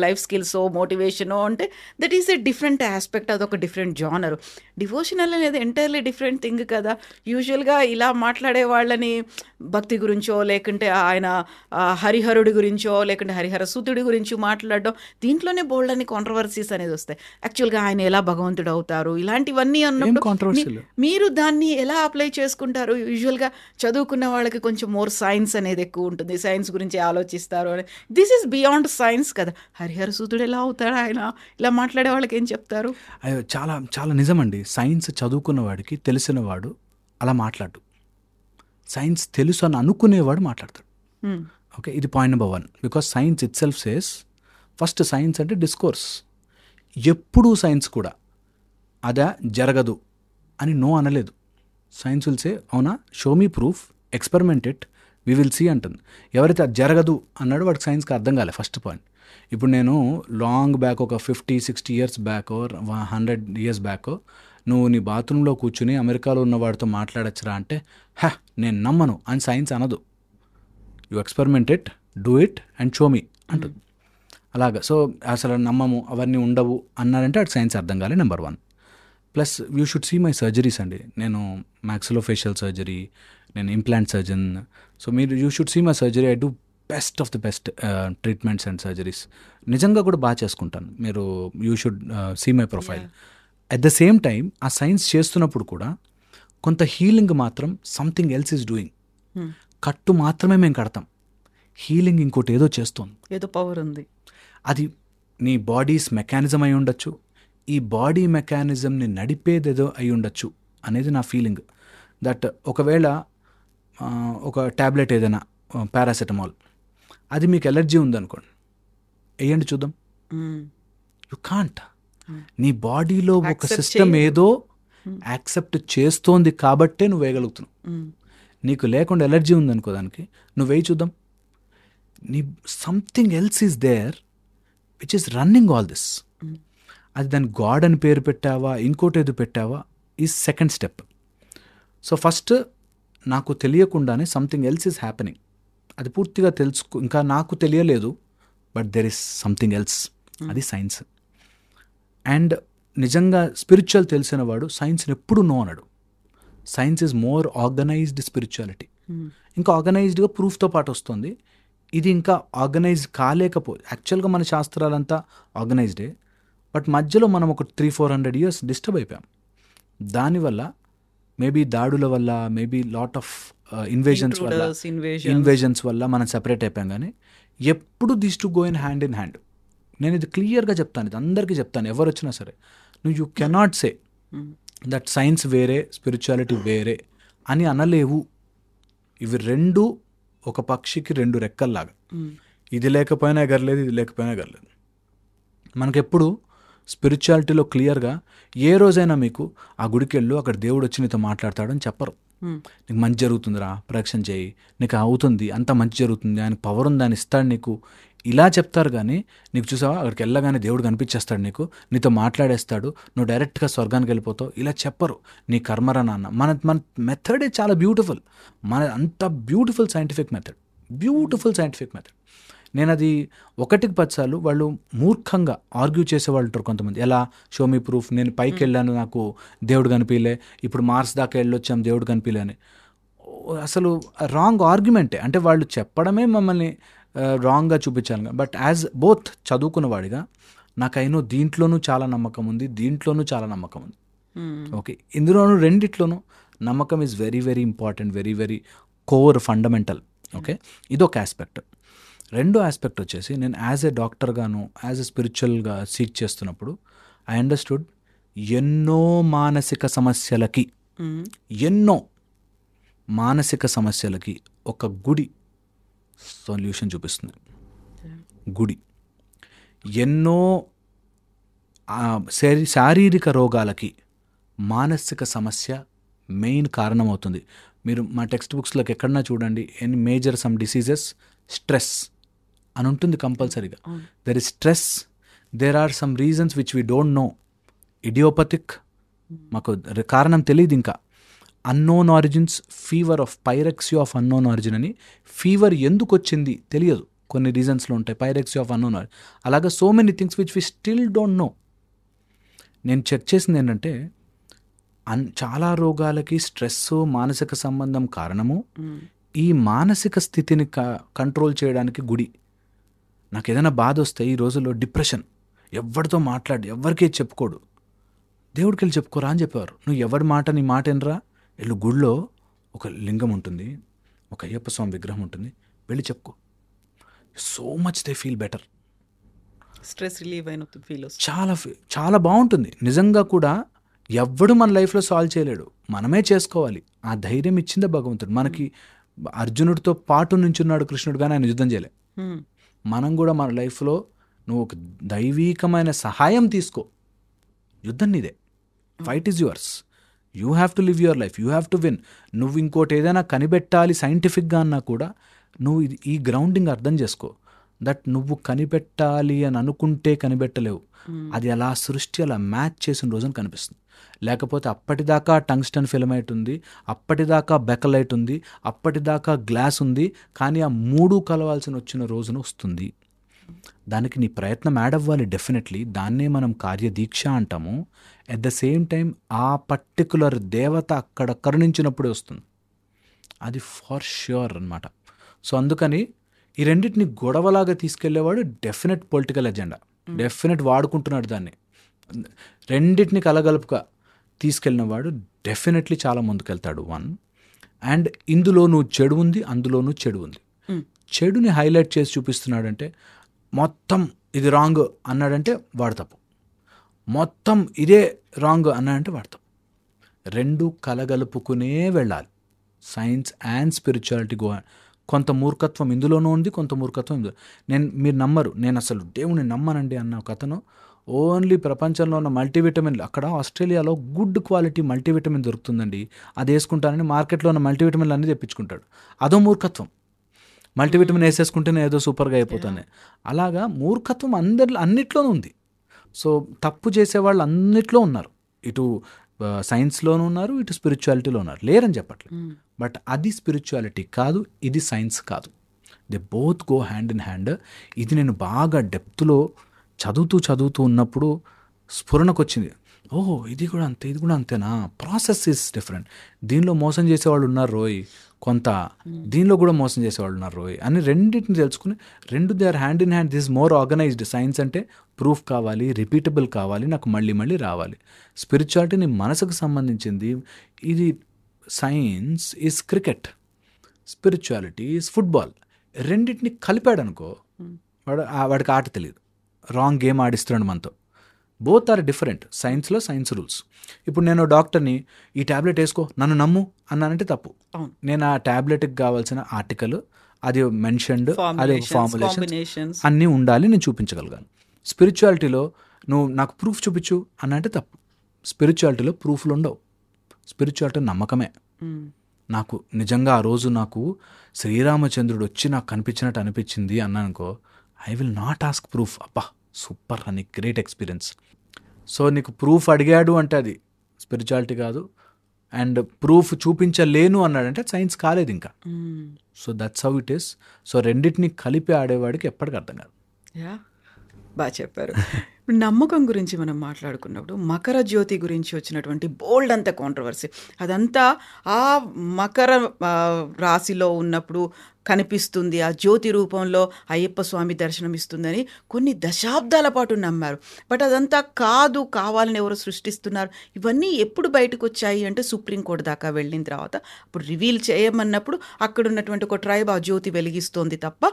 A: లైఫ్ స్కిల్సో మోటివేషనో అంటే that is a different aspect, అదొక డిఫరెంట్ జానరు. డివోషనల్ అనేది ఎంటైర్లీ డిఫరెంట్ థింగ్ కదా. యూజువల్గా ఇలా మాట్లాడే వాళ్ళని భక్తి గురించో, లేకుంటే ఆయన హరిహరుడి గురించో, లేకుంటే హరిహర సూతుడి గురించి మాట్లాడడం, దీంట్లోనే బోల్డ్ అని కాంట్రవర్సీస్ అనేది వస్తాయి. యాక్చువల్గా ఆయన ఎలా భగవంతుడు అవుతారు, ఇలాంటివన్నీ అన్నప్పుడు మీరు దాన్ని ఎలా అప్లై చేసుకుంటారు? యూజువల్గా చదువుకున్న వాళ్ళకి కొంచెం మోర్ సైన్స్ అనేది ఎక్కువ ఉంటుంది, సైన్స్ గురించి ఆలోచిస్తారు అని. దిస్ ఈస్ బియాండ్ సైన్స్ కదా. హరిహర సూతుడు ఎలా అవుతాడు, ఆయన ఇలా మాట్లాడే వాళ్ళకి ఏం చెప్తారు?
B: అయ్యో చాలా చాలా నిజమండి. సైన్స్ చదువుకున్న వాడికి తెలిసిన వాడు అలా మాట్లాడు, సైన్స్ తెలుసు అని అనుకునేవాడు మాట్లాడతాడు. ఓకే, ఇది point number 1. Because science it self says, first science అంటే డిస్కోర్స్. ఎప్పుడూ సైన్స్ కూడా అదా జరగదు అని నో అనలేదు. సైన్స్ విల్ సే అవునా, show me proof, experiment it, we will see అంటుంది. ఎవరైతే అది జరగదు అన్నాడో వాడికి సైన్స్కి అర్థం కాలే, ఫస్ట్ పాయింట్. ఇప్పుడు నేను లాంగ్ బ్యాక్ ఒక 50-60 ఇయర్స్ బ్యాక్ 100 ఇయర్స్ బ్యాక్ నువ్వు నీ బాత్రూంలో కూర్చుని అమెరికాలో ఉన్న వాడితో మాట్లాడచ్చురా అంటే నేను నమ్మను అని సైన్స్ అనదు. You experiment it, do it and show me అంటుంది. అలాగా. సో అసలు నమ్మము, అవన్నీ ఉండవు అన్నారంటే అటు సైన్స్ అర్థం కాలే, number 1. Plus you should see my surgeries అండి. నేను మ్యాక్సిలోఫేషియల్ సర్జరీ, నేను implant surgeon. So you should see my surgery. I do best of the best treatments and surgeries. నిజంగా కూడా బాగా చేసుకుంటాను. మీరు you should see my profile. At the same time ఆ science చేస్తున్నప్పుడు కూడా కొంత హీలింగ్ మాత్రం సంథింగ్ ఎల్స్ ఈజ్ డూయింగ్. కట్టు మాత్రమే మేము కడతాం, హీలింగ్ ఇంకోటి ఏదో చేస్తుంది,
A: ఏదో పవర్ ఉంది.
B: అది నీ బాడీస్ మెకానిజం అయి ఉండొచ్చు, ఈ బాడీ మెకానిజంని నడిపేదేదో అయి ఉండొచ్చు అనేది నా ఫీలింగ్. దట్ ఒకవేళ ఒక ట్యాబ్లెట్ ఏదైనా పారాసెటమాల్, అది మీకు ఎలర్జీ ఉందనుకోండి, వేయండి చూద్దాం. You can't. నీ బాడీలో ఒక సిస్టమ్ ఏదో యాక్సెప్ట్ చేస్తోంది కాబట్టే నువ్వు వేయగలుగుతున్నావు. నీకు లేకుండా ఎలర్జీ ఉందనుకో దానికి, నువ్వు వేయి చూద్దాం. నీ something else is there which is running all this. అది దాని గాడ్ అని పేరు పెట్టావా, ఇంకోటి ఏదో పెట్టావా, is second step. So first నాకు తెలియకుండానే సంథింగ్ ఎల్స్ ఈజ్ హ్యాపెనింగ్. అది పూర్తిగా తెలుసుకో, ఇంకా నాకు తెలియలేదు, but there is something else. అది సైన్స్. అండ్ నిజంగా స్పిరిచువల్ తెలిసిన వాడు సైన్స్ని ఎప్పుడు నో అనడు. Science is more organised spirituality. ఇంకా ఆర్గనైజ్డ్గా ప్రూఫ్తో పాటు వస్తుంది. ఇది ఇంకా ఆర్గనైజ్ యాక్చువల్గా మన శాస్త్రాలంతా ఆర్గనైజ్డే, బట్ మధ్యలో మనం ఒక 300-400 years డిస్టర్బ్ అయిపోయాం. దానివల్ల మేబీ దాడుల వల్ల, మేబీ లాట్ ఆఫ్ ఇన్వేజన్స్ వల్ల మనం సెపరేట్ అయిపోయాం. కానీ ఎప్పుడు this to go in hand. నేను ఇది క్లియర్గా చెప్తాను, ఇది అందరికీ చెప్తాను, ఎవరు వచ్చినా సరే. You cannot say that science వేరే, స్పిరిచువాలిటీ వేరే అని అనలేవు. ఇవి రెండు ఒక పక్షికి 2 రెక్కల్లాగా. ఇది లేకపోయినా ఎగరలేదు, ఇది లేకపోయినా ఎగరలేదు. మనకెప్పుడు స్పిరిచువాలిటీలో క్లియర్గా ఏ రోజైనా మీకు ఆ గుడికి వెళ్ళు, అక్కడ దేవుడు వచ్చి నీతో మాట్లాడతాడని చెప్పరు. నీకు మంచి జరుగుతుందిరా, ప్రదక్షిణ చేయి, నీకు అవుతుంది, అంత మంచి జరుగుతుంది, ఆయన పవర్ ఉంది, ఆయన ఇస్తాడు నీకు, ఇలా చెప్తారు. కానీ నీకు చూసావా అక్కడికి వెళ్ళగానే దేవుడు కనిపించేస్తాడు, నీతో మాట్లాడేస్తాడు, నువ్వు డైరెక్ట్గా స్వర్గానికి వెళ్ళిపోతావు, ఇలా చెప్పరు. నీ కర్మరా నాన్న. మన మెథడే చాలా బ్యూటిఫుల్. అంత బ్యూటిఫుల్ సైంటిఫిక్ మెథడ్. నేను అది 1-10 సార్లు వాళ్ళు మూర్ఖంగా ఆర్గ్యూ చేసేవాళ్ళు ఉంటారు కొంతమంది. ఎలా, షో మీ ప్రూఫ్, నేను పైకి వెళ్ళాను నాకు దేవుడు కనిపించలే, ఇప్పుడు మార్స్ దాకా వెళ్ళొచ్చాం దేవుడు కనిపించలే అని. అసలు రాంగ్ ఆర్గ్యుమెంటే. అంటే వాళ్ళు చెప్పడమే మమ్మల్ని రాంగ్గా చూపించాలి. బట్ యాజ్ బోత్ చదువుకున్నవాడిగా నాకైనా దీంట్లోనూ చాలా నమ్మకం ఉంది, దీంట్లోనూ చాలా నమ్మకం ఉంది. ఓకే, ఇందులోనూ రెండిట్లోనూ నమ్మకం is very very important, very very core, fundamental. Okay, ఇదొక ఆస్పెక్ట్. రెండో ఆస్పెక్ట్ వచ్చేసి, నేను యాజ్ ఎ డాక్టర్గాను, యాజ్ ఎ స్పిరిచువల్గా సీక్ చేస్తున్నప్పుడు ఐ అండర్స్టూడ్ ఎన్నో మానసిక సమస్యలకి ఒక గుడి సొల్యూషన్ చూపిస్తుంది. గుడి ఎన్నో శారీరక రోగాలకి మానసిక సమస్య మెయిన్ కారణమవుతుంది. మీరు మా టెక్స్ట్ బుక్స్లోకి ఎక్కడన్నా చూడండి, any major some diseases, stress అని ఉంటుంది కంపల్సరీగా. There is stress, there are some reasons which we don't know, idiopathic, మాకు కారణం తెలియదు ఇంకా. Unknown origins, fever of pyrexia of unknown origin అని, ఫీవర్ ఎందుకు వచ్చింది తెలియదు, కొన్ని రీజన్స్లో ఉంటాయి, పైరెక్సీ ఆఫ్ అన్నోన్ ఆరిజిన్. అలాగా so many things which we still don't know. నేను చెక్ చేసింది ఏంటంటే, చాలా రోగాలకి స్ట్రెస్, మానసిక సంబంధం కారణము. ఈ మానసిక స్థితిని కంట్రోల్ చేయడానికి గుడి. నాకు ఏదైనా బాధ వస్తే ఈ రోజుల్లో డిప్రెషన్, ఎవరితో ఎవరికీ చెప్పుకోడు, దేవుడికి వెళ్ళి చెప్పుకోరా అని చెప్పేవారు. నువ్వు ఎవరి మాట, నీ మాట ఎనరా, వెళ్ళు, గుడిలో ఒక లింగం ఉంటుంది, ఒక అయ్యప్ప స్వామి విగ్రహం ఉంటుంది, వెళ్ళి చెప్పుకో. So much they feel better.
A: Stress relieve అయిన ఫీల్
B: చాలా బాగుంటుంది. నిజంగా కూడా ఎవ్వడు మన లైఫ్లో సాల్వ్ చేయలేడు, మనమే చేసుకోవాలి. ఆ ధైర్యం ఇచ్చిందే భగవంతుడు మనకి. అర్జునుడితో పాటు నుంచున్నాడు కృష్ణుడు, కానీ ఆయన యుద్ధం చేయలే. మనం కూడా మన లైఫ్లో నువ్వు ఒక దైవీకమైన సహాయం తీసుకో, యుద్ధం నీదే, fight is yours, you have to live your life, you have to win. నువ్వు ఇంకోటి ఏదైనా కనిపెట్టాలి సైంటిఫిక్గా అన్నా కూడా నువ్వు ఈ గ్రౌండింగ్ అర్థం చేసుకో, దట్ నువ్వు కనిపెట్టాలి అని అనుకుంటే కనిపెట్టలేవు. అది అలా సృష్టి అలా మ్యాచ్ చేసిన రోజున కనిపిస్తుంది. లేకపోతే అప్పటిదాకా టంగ్స్టన్ ఫిలమైట్ ఉంది, అప్పటిదాకా బెకలైట్ ఉంది, అప్పటిదాకా గ్లాస్ ఉంది, కానీ ఆ 3 కలవాల్సిన వచ్చిన రోజున వస్తుంది. దానికి నీ ప్రయత్నం యాడ్ అవ్వాలి డెఫినెట్లీ. దాన్నే మనం కార్యదీక్ష అంటాము. ఎట్ ద సేమ్ టైం ఆ పర్టికులర్ దేవత అక్కడ కరుణించినప్పుడే వస్తుంది, అది ఫర్ ష్యూర్ అనమాట. సో అందుకని ఈ రెండింటిని గొడవలాగా తీసుకెళ్లేవాడు డెఫినెట్ పొలిటికల్ ఎజెండా, డెఫినెట్ వాడుకుంటున్నాడు దాన్ని. రెండింటిని కలగలుపుగా తీసుకెళ్ళిన వాడు డెఫినెట్లీ చాలా ముందుకెళ్తాడు. 1 అండ్ ఇందులోనూ చెడు ఉంది, అందులోనూ చెడు ఉంది. చెడుని హైలైట్ చేసి చూపిస్తున్నాడంటే, మొత్తం ఇది రాంగ్ అన్నాడంటే వాడు తప్పు, మొత్తం ఇదే రాంగ్ అన్నాడంటే వాడు తప్పు. 2 కలగలుపుకునే వెళ్ళాలి. సైన్స్ అండ్ స్పిరిచువాలిటీ కొంత మూర్ఖత్వం ఇందులోనూ ఉంది, కొంత మూర్ఖత్వం ఇందులో. మీరు నమ్మరు, నేను అసలు దేవుని నమ్మనండి అన్న ఒక అతను ఓన్లీ ప్రపంచంలో ఉన్న మల్టీవిటమిన్లు, అక్కడ ఆస్ట్రేలియాలో గుడ్ క్వాలిటీ మల్టీవిటమిన్ దొరుకుతుందండి, అది వేసుకుంటానని మార్కెట్లో ఉన్న మల్టీవిటమిన్లు అన్నీ తెప్పించుకుంటాడు. అదో మూర్ఖత్వం. మల్టీవిటమిన్ వేసేసుకుంటేనే ఏదో సూపర్గా అయిపోతానే. అలాగా మూర్ఖత్వం అన్నిట్లోనూ ఉంది. సో తప్పు చేసేవాళ్ళు అన్నిట్లో ఉన్నారు. ఇటు సైన్స్లోనూ ఉన్నారు, ఇటు స్పిరిచువాలిటీలో ఉన్నారు, లేరని చెప్పట్లేదు. బట్ అది స్పిరిచువాలిటీ కాదు, ఇది సైన్స్ కాదు. They both go hand in hand. ఇది నేను బాగా డెప్త్లో చదువుతూ ఉన్నప్పుడు స్ఫురణకు వచ్చింది. ఓహో, ఇది కూడా అంతేనా. Process is different. దీనిలో మోసం చేసేవాళ్ళు ఉన్నారు రోయ్ కొంత, దీనిలో కూడా మోసం చేసేవాళ్ళు ఉన్నారు రోయ్ అని రెండింటిని తెలుసుకుని, they are hand in hand. This more organized. Science అంటే ప్రూఫ్ కావాలి, రిపీటబుల్ కావాలి, నాకు మళ్ళీ రావాలి. స్పిరిచువాలిటీ నీ మనసుకు సంబంధించింది. ఇది science is cricket, spirituality is football. రెండింటిని కలిపాడు అనుకో, వాడికి ఆట తెలియదు, రాంగ్ గేమ్ ఆడిస్తున్నాడు మనతో. Both are different. సైన్స్లో సైన్స్ రూల్స్. ఇప్పుడు నేను డాక్టర్ని, ఈ ట్యాబ్లెట్ వేసుకో నన్ను నమ్ము అన్నానంటే తప్పు. నేను ఆ ట్యాబ్లెట్కి కావాల్సిన ఆర్టికల్, అది మెన్షన్డ్, అదే ఫార్ములేషన్స్ అన్నీ ఉండాలి, నేను చూపించగలిగాను. స్పిరిచువాలిటీలో నువ్వు నాకు ప్రూఫ్ చూపించు అన్నంటే తప్పు. స్పిరిచువాలిటీలో ప్రూఫ్లు ఉండవు. స్పిరిచువాలిటీ నమ్మకమే. నాకు నిజంగా ఆ రోజు నాకు శ్రీరామచంద్రుడు వచ్చి నాకు కనిపించినట్టు అనిపించింది అన్నానుకో, I will not ask proof. అబ్బా సూపర్ అని, గ్రేట్ ఎక్స్పీరియన్స్. సో నీకు ప్రూఫ్ అడిగాడు అంటే అది స్పిరిచువాలిటీ కాదు, అండ్ ప్రూఫ్ చూపించలేను అన్నాడంటే సైన్స్ కాలేదు ఇంకా. So that's how it is. So రెండింటిని కలిపి ఆడేవాడికి ఎప్పటికీ అర్థం కాదు.
A: బాగా చెప్పారు. ఇప్పుడు నమ్మకం గురించి మనం మాట్లాడుకున్నప్పుడు మకర జ్యోతి గురించి వచ్చినటువంటి బోల్డ్ అంత కాంట్రవర్సీ, అదంతా ఆ మకర రాశిలో ఉన్నప్పుడు కనిపిస్తుంది, ఆ జ్యోతి రూపంలో అయ్యప్ప స్వామి దర్శనం ఇస్తుందని కొన్ని దశాబ్దాల పాటు నమ్మారు. బట్ అదంతా కాదు, కావాలని ఎవరు సృష్టిస్తున్నారు. ఇవన్నీ ఎప్పుడు బయటకు వచ్చాయి అంటే సుప్రీంకోర్టు దాకా వెళ్ళిన తర్వాత అప్పుడు రివీల్ చేయమన్నప్పుడు అక్కడ ఉన్నటువంటి ఒక ట్రైబ్ ఆ జ్యోతి వెలిగిస్తోంది తప్ప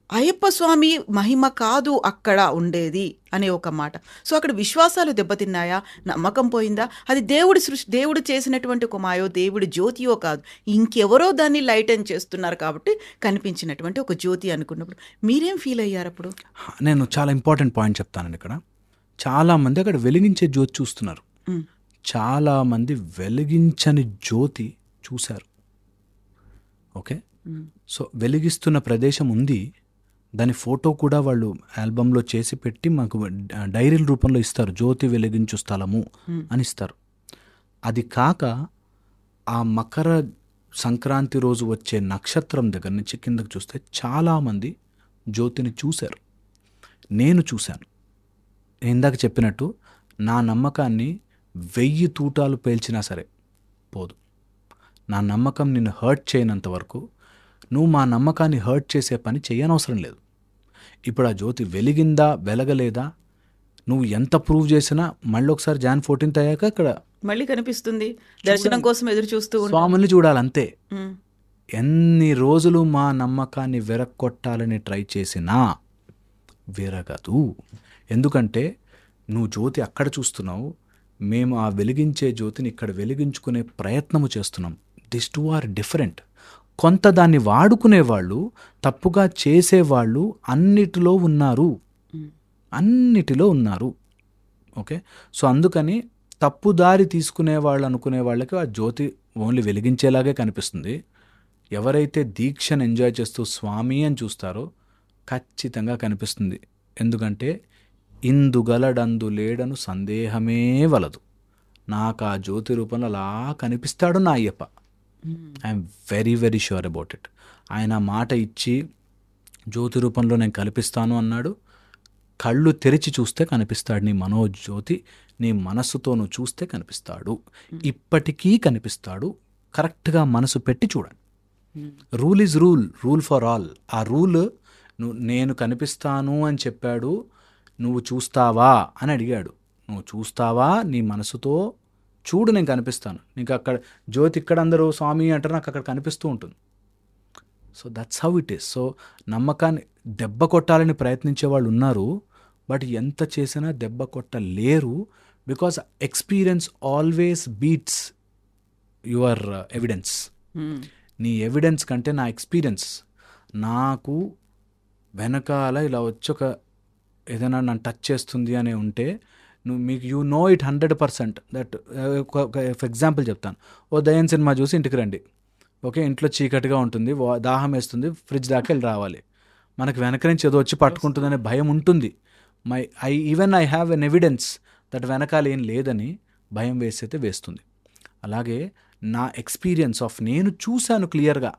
A: అయ్యప్ప స్వామి మహిమ కాదు అక్కడ ఉండేది అనే ఒక మాట. సో అక్కడ విశ్వాసాలు దెబ్బతిన్నాయా, నమ్మకం పోయిందా? అది దేవుడు చేసినటువంటి ఒక మాయో, దేవుడి జ్యోతియో కాదు, ఇంకెవరో దాన్ని లైటన్ చేస్తున్నారు కాబట్టి కనిపించినటువంటి ఒక జ్యోతి అనుకున్నప్పుడు మీరేం ఫీల్ అయ్యారు అప్పుడు?
B: నేను చాలా ఇంపార్టెంట్ పాయింట్ చెప్తానండి. ఇక్కడ చాలామంది అక్కడ వెలిగించే జ్యోతి చూస్తున్నారు, చాలామంది వెలిగించని జ్యోతి చూశారు. ఓకే, సో వెలిగిస్తున్న ప్రదేశం ఉంది, దాని ఫోటో కూడా వాళ్ళు ఆల్బంలో చేసి పెట్టి మాకు డైరీల రూపంలో ఇస్తారు, జ్యోతి వెలిగించు స్థలము అని ఇస్తారు. అది కాక ఆ మకర సంక్రాంతి రోజు వచ్చే నక్షత్రం దగ్గర నుంచి కిందకు చూస్తే చాలామంది జ్యోతిని చూశారు. నేను చూశాను. ఇందాక చెప్పినట్టు నా నమ్మకాన్ని 1000 తూటాలు పేల్చినా సరే పోదు. నా నమ్మకం నిన్ను హర్ట్ చేయనంత వరకు నువ్వు మా నమ్మకాన్ని హర్ట్ చేసే పని చేయనవసరం లేదు. ఇప్పుడు ఆ జ్యోతి వెలిగిందా వెలగలేదా నువ్వు ఎంత ప్రూవ్ చేసినా మళ్ళీ ఒకసారి Jan 14th అయ్యాక అక్కడ
A: మళ్ళీ కనిపిస్తుంది, దర్శనం కోసం ఎదురు చూస్తూ
B: స్వాముల్ని చూడాలంతే. ఎన్ని రోజులు మా నమ్మకాన్ని విరగొట్టాలని ట్రై చేసినా విరగదు. ఎందుకంటే నువ్వు జ్యోతి అక్కడ చూస్తున్నావు, మేము ఆ వెలిగించే జ్యోతిని ఇక్కడ వెలిగించుకునే ప్రయత్నము చేస్తున్నాం. This two are different. కొంత దాన్ని వాడుకునేవాళ్ళు, తప్పుగా చేసేవాళ్ళు అన్నిటిలో ఉన్నారు. ఓకే, సో అందుకని తప్పుదారి తీసుకునే వాళ్ళు అనుకునే వాళ్ళకి ఆ జ్యోతి ఓన్లీ వెలిగించేలాగే కనిపిస్తుంది. ఎవరైతే దీక్షను ఎంజాయ్ చేస్తూ స్వామి అని చూస్తారో ఖచ్చితంగా కనిపిస్తుంది. ఎందుకంటే ఇందుగలడందు లేడను సందేహమే వలదు. నాకు ఆ జ్యోతి రూపంలో అలా కనిపిస్తాడు నా Ayyappa. I'm very very sure about it. ఆయన మాట ఇచ్చి జ్యోతి రూపంలో నేను కనిపిస్తాను అన్నాడు. కళ్ళు తెరిచి చూస్తే కనిపిస్తాడు నీ మనోజ్యోతి, నీ మనస్సుతో నువ్వు చూస్తే కనిపిస్తాడు, ఇప్పటికీ కనిపిస్తాడు. కరెక్ట్గా మనసు పెట్టి చూడండి. Rule is rule for all. ఆ రూల్ నేను కనిపిస్తాను అని చెప్పాడు, నువ్వు చూస్తావా అని అడిగాడు. నువ్వు చూస్తావా, నీ మనసుతో చూడు, నేను కనిపిస్తాను నీకు. అక్కడ జ్యోతి ఇక్కడ అందరూ స్వామి అంటారు, నాకు అక్కడ కనిపిస్తూ ఉంటుంది. So that's how it is. So నమ్మకాన్ని దెబ్బ కొట్టాలని ప్రయత్నించే వాళ్ళు ఉన్నారు, బట్ ఎంత చేసినా దెబ్బ కొట్టలేరు. Because experience always beats your evidence. నీ ఎవిడెన్స్ కంటే నా ఎక్స్పీరియన్స్. నాకు వెనకాల ఇలా వచ్చి ఒక ఏదైనా నన్ను టచ్ చేస్తుంది అని ఉంటే నువ్వు మీకు you know it 100% that. For example చెప్తాను, ఓ దయ్యం సినిమా చూసి ఇంటికి రండి, ఓకే, ఇంట్లో చీకటిగా ఉంటుంది, దాహం వేస్తుంది, ఫ్రిడ్జ్ దాకా వెళ్ళి రావాలి, మనకు వెనక నుంచి ఏదో వచ్చి పట్టుకుంటుందనే భయం ఉంటుంది. I have an evidence that వెనకాల ఏం లేదని భయం వేసైతే వేస్తుంది. అలాగే నా ఎక్స్పీరియన్స్ ఆఫ్ నేను చూశాను క్లియర్గా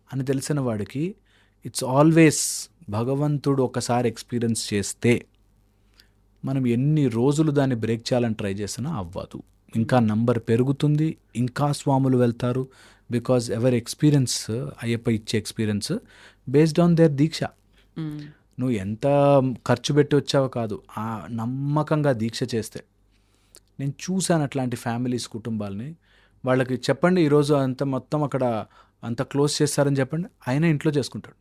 B: అని తెలిసిన వాడికి ఇట్స్ ఆల్వేస్ భగవంతుడు ఒకసారి ఎక్స్పీరియన్స్ చేస్తే మనం ఎన్ని రోజులు దాన్ని బ్రేక్ చేయాలని ట్రై చేసినా అవ్వదు. ఇంకా నంబర్ పెరుగుతుంది, ఇంకా స్వాములు వెళ్తారు. బికాజ్ ఎవరి ఎక్స్పీరియన్స్, అయ్యప్ప ఇచ్చే ఎక్స్పీరియన్స్ బేస్డ్ ఆన్ దేర్ దీక్ష. నువ్వు ఎంత ఖర్చు పెట్టి వచ్చావో కాదు, ఆ నమ్మకంగా దీక్ష చేస్తే. నేను చూశాను అట్లాంటి ఫ్యామిలీస్, కుటుంబాలని. వాళ్ళకి చెప్పండి ఈరోజు అంత మొత్తం అక్కడ అంత క్లోజ్ చేస్తారని చెప్పండి, ఆయన ఇంట్లో చేసుకుంటాడు.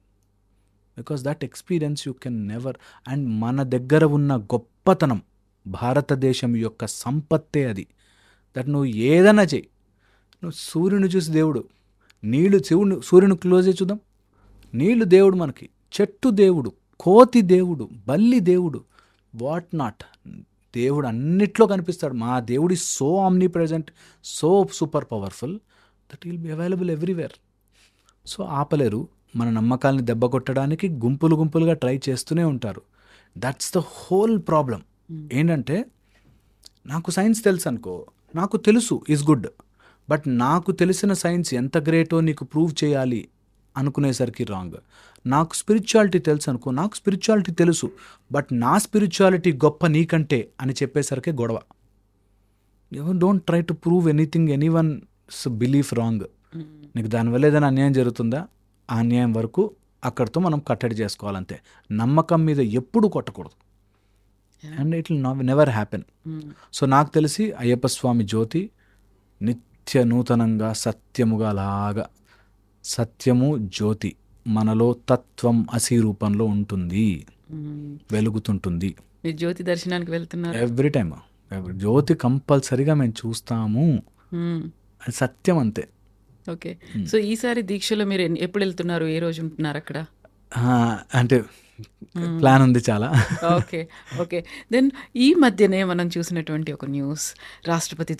B: Because that experience you can never. And మన దగ్గర ఉన్న గొప్పతనం, భారతదేశం యొక్క సంపత్తే అది. దట్ నువ్వు ఏదైనా చెయ్యి, నువ్వు సూర్యుని చూసి దేవుడు, నీళ్లు సూర్యుని క్లోజ్ చేసి చూద్దాం, నీళ్లు దేవుడు మనకి, చెట్టు దేవుడు, కోతి దేవుడు, బల్లి దేవుడు, వాట్ నాట్, దేవుడు అన్నిట్లో కనిపిస్తాడు. మా దేవుడు is so omni present, so super powerful that will be available everywhere. So ఆపలేరు. మన నమ్మకాలని దెబ్బ కొట్టడానికి గుంపులుగా ట్రై చేస్తూనే ఉంటారు. That's the whole problem. ఏంటంటే నాకు సైన్స్ తెలుసు అనుకో, నాకు తెలుసు ఈజ్ గుడ్, బట్ నాకు తెలిసిన సైన్స్ ఎంత గ్రేటో నీకు ప్రూవ్ చేయాలి అనుకునేసరికి రాంగ్. నాకు స్పిరిచువాలిటీ తెలుసు అనుకో, నాకు స్పిరిచువాలిటీ తెలుసు, బట్ నా స్పిరిచువాలిటీ గొప్ప నీకంటే అని చెప్పేసరికి గొడవ. Don't try to prove anything, any once belief wrong. నీకు దానివల్ల ఏదైనా అన్యాయం జరుగుతుందా, ఆ అన్యాయం వరకు అక్కడితో మనం కట్టడి చేసుకోవాలంతే. నమ్మకం మీద ఎప్పుడు కొట్టకూడదు. And it will never happen. So నాకు తెలిసి అయ్యప్ప స్వామి జ్యోతి నిత్య నూతనంగా సత్యముగా అలాగా, సత్యము జ్యోతి మనలో తత్వం అసి రూపంలో ఉంటుంది, వెలుగుతుంటుంది.
A: జ్యోతి దర్శనానికి వెళ్తున్నారు
B: ఎవ్రీ టైమ్. జ్యోతి కంపల్సరీగా మేము చూస్తాము, అది సత్యం అంతే.
A: ఓకే. సో ఈసారి దీక్షలో మీరు ఎప్పుడు వెళ్తున్నారు, ఏ రోజు ఉంటున్నారు అక్కడ?
B: అంటే ప్లాన్ ఉంది చాలా.
A: Okay okay. దెన్ ఈ మధ్యనే మనం చూసినటువంటి ఒక న్యూస్, రాష్ట్రపతి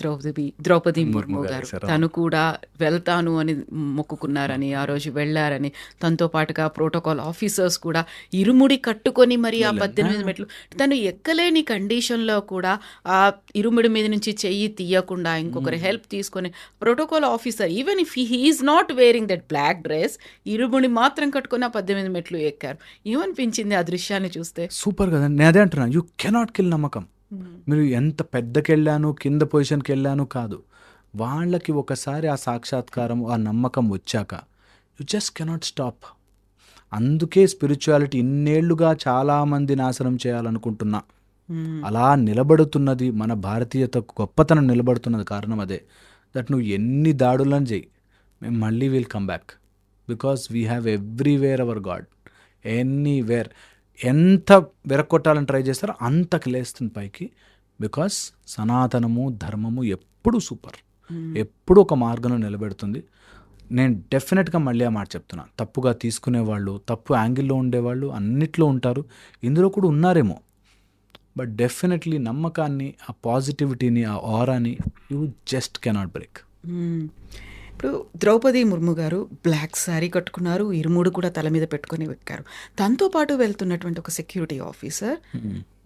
A: ద్రౌపది ముర్ము గారు తను కూడా వెళ్తాను అని మొక్కుకున్నారని, ఆ రోజు వెళ్ళారని, తనతో పాటుగా ప్రోటోకాల్ ఆఫీసర్స్ కూడా ఇరుముడి కట్టుకొని మరి ఆ 18 మెట్లు తను ఎక్కలేని కండిషన్లో కూడా ఆ ఇరుముడి మీద నుంచి చెయ్యి తీయకుండా ఇంకొకరి హెల్ప్ తీసుకొని protocol officer, even if he is not wearing that black dress, ఇరుముడి మాత్రం కట్టుకొని ఆ 18 మెట్లు ఎక్కారు. ఏమనిపించింది ఆ దృశ్యాన్ని చూస్తే?
B: సూపర్ కదా. నేను అదే అంటున్నాను, యూ కెనాట్ కిల్ నమ్మకం. మీరు ఎంత పెద్దకి వెళ్ళాను, కింద పొజిషన్కి వెళ్ళాను కాదు, వాళ్ళకి ఒకసారి ఆ సాక్షాత్కారం, ఆ నమ్మకం వచ్చాక యు జస్ట్ కెనాట్ స్టాప్. అందుకే స్పిరిచువాలిటీ ఇన్నేళ్లుగా చాలామంది నాశనం చేయాలనుకుంటున్నా అలా నిలబడుతున్నది. మన భారతీయత గొప్పతనం నిలబడుతున్నది కారణం అదే. దట్ నువ్వు ఎన్ని దాడులను చేయి, మేము మళ్ళీ will come back, because we have everywhere hour God, anywhere. ఎంత వెరక్కొట్టాలని ట్రై చేస్తారో అంతకు లేస్తుంది పైకి. బికాస్ సనాతనము ధర్మము ఎప్పుడు సూపర్, ఎప్పుడు ఒక మార్గంలో నిలబెడుతుంది. నేను డెఫినెట్గా మళ్ళీ ఆ మాట చెప్తున్నా, తప్పుగా తీసుకునేవాళ్ళు, తప్పు యాంగిల్లో ఉండేవాళ్ళు అన్నిట్లో ఉంటారు, ఇందులో కూడా ఉన్నారేమో. బట్ డెఫినెట్లీ నమ్మకాన్ని, ఆ పాజిటివిటీని, ఆ ఆరాని యూ జస్ట్ కెనాట్ బ్రేక్.
A: ఇప్పుడు ద్రౌపది ముర్ము గారు బ్లాక్ శారీ కట్టుకున్నారు, ఇరుముడు కూడా తల మీద పెట్టుకొని ఎక్కారు. తనతో పాటు వెళ్తున్నటువంటి ఒక సెక్యూరిటీ ఆఫీసర్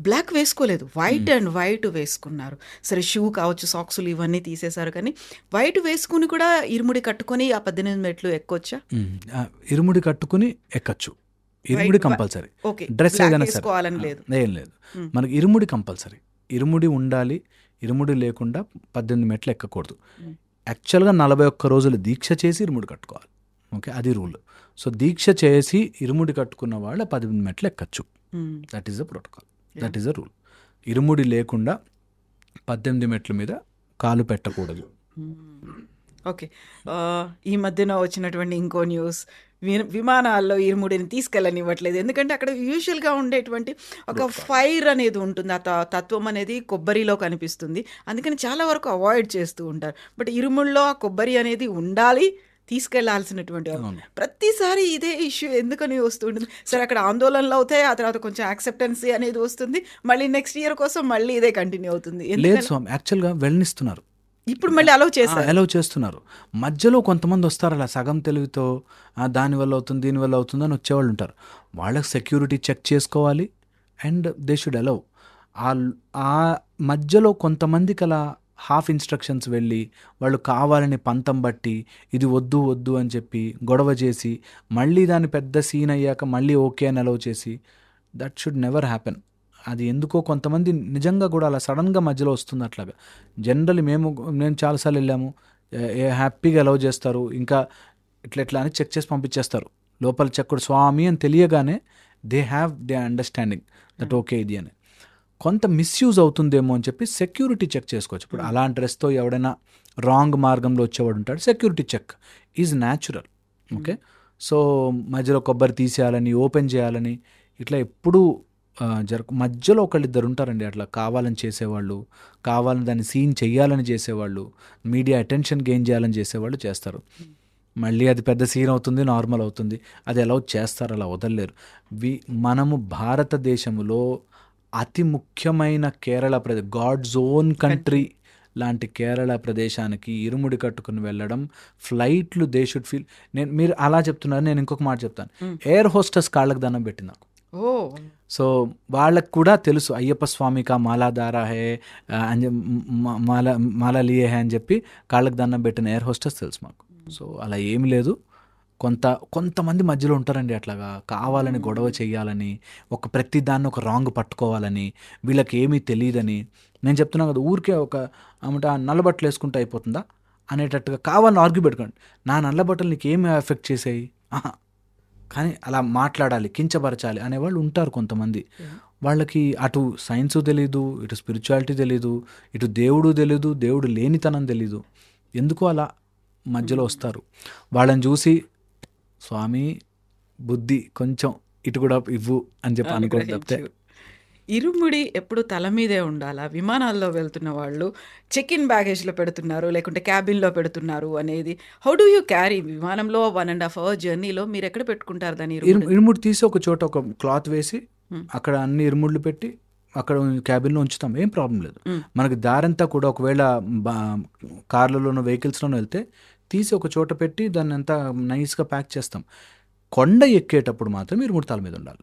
A: బ్లాక్ వేసుకోలేదు, వైట్ అండ్ వైట్ వేసుకున్నారు. సరే షూ కావచ్చు, సాక్సులు ఇవన్నీ తీసేశారు, కానీ వైట్ వేసుకుని కూడా ఇరుముడి కట్టుకొని ఆ 18 మెట్లు ఎక్కొచ్చా?
B: ఇరుముడి కట్టుకుని ఎక్కచ్చు, ఇరుముడి కంపల్సరీ. డ్రెస్ ఏదైనా సరే
A: లేదు,
B: ఏం లేదు, మనకి ఇరుముడి కంపల్సరీ. ఇరుముడి ఉండాలి, ఇరుముడి లేకుండా 18 మెట్లు ఎక్కకూడదు. యాక్చువల్గా 41 రోజులు దీక్ష చేసి ఇరుముడి కట్టుకోవాలి, ఓకే, అది రూల్. సో దీక్ష చేసి ఇరుముడి కట్టుకున్న వాళ్ళు 18 మెట్లు ఎక్కచ్చు. That is the protocol, that is the rule. ఇరుముడి లేకుండా 18 మెట్ల మీద కాలు పెట్టకూడదు.
A: ఓకే. ఈ మధ్యన వచ్చినటువంటి ఇంకో న్యూస్, విమానాల్లో ఇరుముడిని తీసుకెళ్ళనివ్వట్లేదు. ఎందుకంటే అక్కడ యూజువల్గా ఉండేటువంటి ఒక ఫైర్ అనేది ఉంటుంది, ఆ తత్వం అనేది కొబ్బరిలో కనిపిస్తుంది, అందుకని చాలా వరకు అవాయిడ్ చేస్తూ ఉంటారు. బట్ ఇరుముడిలో ఆ కొబ్బరి అనేది ఉండాలి, తీసుకెళ్లాల్సినటువంటి
B: అవును.
A: ప్రతిసారి ఇదే ఇష్యూ ఎందుకని వస్తుంటుంది? సరే అక్కడ ఆందోళనలు అవుతాయి, ఆ తర్వాత కొంచెం యాక్సెప్టెన్సీ అనేది వస్తుంది, మళ్ళీ నెక్స్ట్ ఇయర్ కోసం మళ్ళీ ఇదే కంటిన్యూ అవుతుంది.
B: లేదు
A: ఎందుకని
B: స్వామి, యాక్చువల్గా వెళ్ళనిస్తున్నారు,
A: ఇప్పుడు మళ్ళీ అలౌ చేశారు?
B: అలౌ చేస్తున్నారు. మధ్యలో కొంతమంది వస్తారు అలా సగం తెలివితో దానివల్ల అవుతుంది దీనివల్ల అవుతుంది అని వచ్చేవాళ్ళు ఉంటారు. వాళ్ళకి సెక్యూరిటీ చెక్ చేసుకోవాలి అండ్ దే షుడ్ అలౌ. ఆ మధ్యలో కొంతమందికి అలా హాఫ్ ఇన్స్ట్రక్షన్స్ వెళ్ళి వాళ్ళు కావాలని పంతం బట్టి ఇది వద్దు వద్దు అని చెప్పి గొడవ చేసి మళ్ళీ దాన్ని పెద్ద సీన్ అయ్యాక మళ్ళీ ఓకే అని అలౌ చేసి, దట్ షుడ్ నెవర్ హ్యాపెన్. అది ఎందుకో కొంతమంది నిజంగా కూడా అలా సడన్గా మధ్యలో వస్తుంది అట్లాగా. జనరల్లీ నేను చాలాసార్లు వెళ్ళాము, హ్యాపీగా అలౌ చేస్తారు, ఇంకా ఇట్లా అని చెక్ చేసి పంపించేస్తారు. లోపల చెక్కుడు స్వామి అని తెలియగానే దే అండర్స్టాండింగ్ దట్ ఓకే ఇది అని. కొంత మిస్యూజ్ అవుతుందేమో అని చెప్పి సెక్యూరిటీ చెక్ చేసుకోవచ్చు. ఇప్పుడు అలాంటి డ్రెస్తో ఎవడైనా రాంగ్ మార్గంలో వచ్చేవాడు ఉంటాడు, security check is natural. Okay, so మధ్యలో కొబ్బరి తీసేయాలని ఓపెన్ చేయాలని ఇట్లా ఎప్పుడూ మధ్యలో ఒకళ్ళిద్దరు ఉంటారండి అట్లా కావాలని చేసేవాళ్ళు, కావాలని దాన్ని సీన్ చెయ్యాలని చేసేవాళ్ళు, మీడియా అటెన్షన్ గెయిన్ చేయాలని చేసేవాళ్ళు చేస్తారు. మళ్ళీ అది పెద్ద సీన్ అవుతుంది, నార్మల్ అవుతుంది. అది ఎలా చేస్తారు, అలా వదలలేరు. మనము భారతదేశంలో అతి ముఖ్యమైన Kerala Pradesh, god's own country లాంటి కేరళ ప్రదేశానికి ఇరుముడి కట్టుకుని వెళ్ళడం, ఫ్లైట్లు దే షుడ్ ఫీల్. మీరు అలా చెప్తున్నారు, నేను ఇంకొక మాట చెప్తాను. ఎయిర్ హోస్టెస్ కాళ్ళకు దండం పెట్టింది నాకు. సో వాళ్ళకు కూడా తెలుసు అయ్యప్ప స్వామికి మాలాదారా హే అని మాలా లియే హే అని చెప్పి కాళ్ళకు దండం పెట్టిన ఎయిర్ హోస్టెస్ తెలుసు మాకు. సో అలా ఏమి లేదు. కొంతమంది మధ్యలో ఉంటారండి అట్లాగా కావాలని గొడవ చేయాలని, ప్రతి దాన్ని ఒక రాంగ్ పట్టుకోవాలని, వీళ్ళకి ఏమీ తెలియదని. నేను చెప్తున్నాను కదా, ఊరికే ఆ నల్ల బట్టలు వేసుకుంటే అయిపోతుందా అనేటట్టుగా కావాలని ఆర్గ్యూ పెట్టుకోండి. నా నల్ల బట్టలు నీకు ఏమి ఎఫెక్ట్ చేసాయి, కానీ అలా మాట్లాడాలి, కించపరచాలి అనేవాళ్ళు ఉంటారు కొంతమంది. వాళ్ళకి అటు సైన్స్ తెలీదు, ఇటు స్పిరిచువాలిటీ తెలీదు, ఇటు దేవుడు తెలీదు, దేవుడు లేనితనం తెలీదు. ఎందుకు అలా మధ్యలో వస్తారు. వాళ్ళని చూసి స్వామి బుద్ధి కొంచెం ఇటు కూడా ఇవ్వు అని చెప్పి అనుకోని తప్పితే.
A: ఇరుముడి ఎప్పుడు తల మీదే ఉండాలా? విమానాల్లో వెళ్తున్న వాళ్ళు చెక్ ఇన్ బ్యాగేజ్లో పెడుతున్నారు, లేకుంటే క్యాబిన్లో పెడుతున్నారు అనేది హౌ డూ యూ క్యారీ? విమానంలో 1.5 hour జర్నీలో మీరు ఎక్కడ పెట్టుకుంటారు దాన్ని?
B: ఇరుముడి తీసి ఒక చోట ఒక క్లాత్ వేసి అక్కడ అన్ని ఇరుముళ్ళు పెట్టి అక్కడ క్యాబిన్లో ఉంచుతాం, ఏం ప్రాబ్లం లేదు. మనకి దారంతా కూడా ఒకవేళ కార్లలోనో వెహికల్స్లోనో వెళ్తే తీసి ఒక చోట పెట్టి దాన్ని అంతా నైస్గా ప్యాక్ చేస్తాం. కొండ ఎక్కేటప్పుడు మాత్రం ఇరుముడి తల మీద ఉండాలి.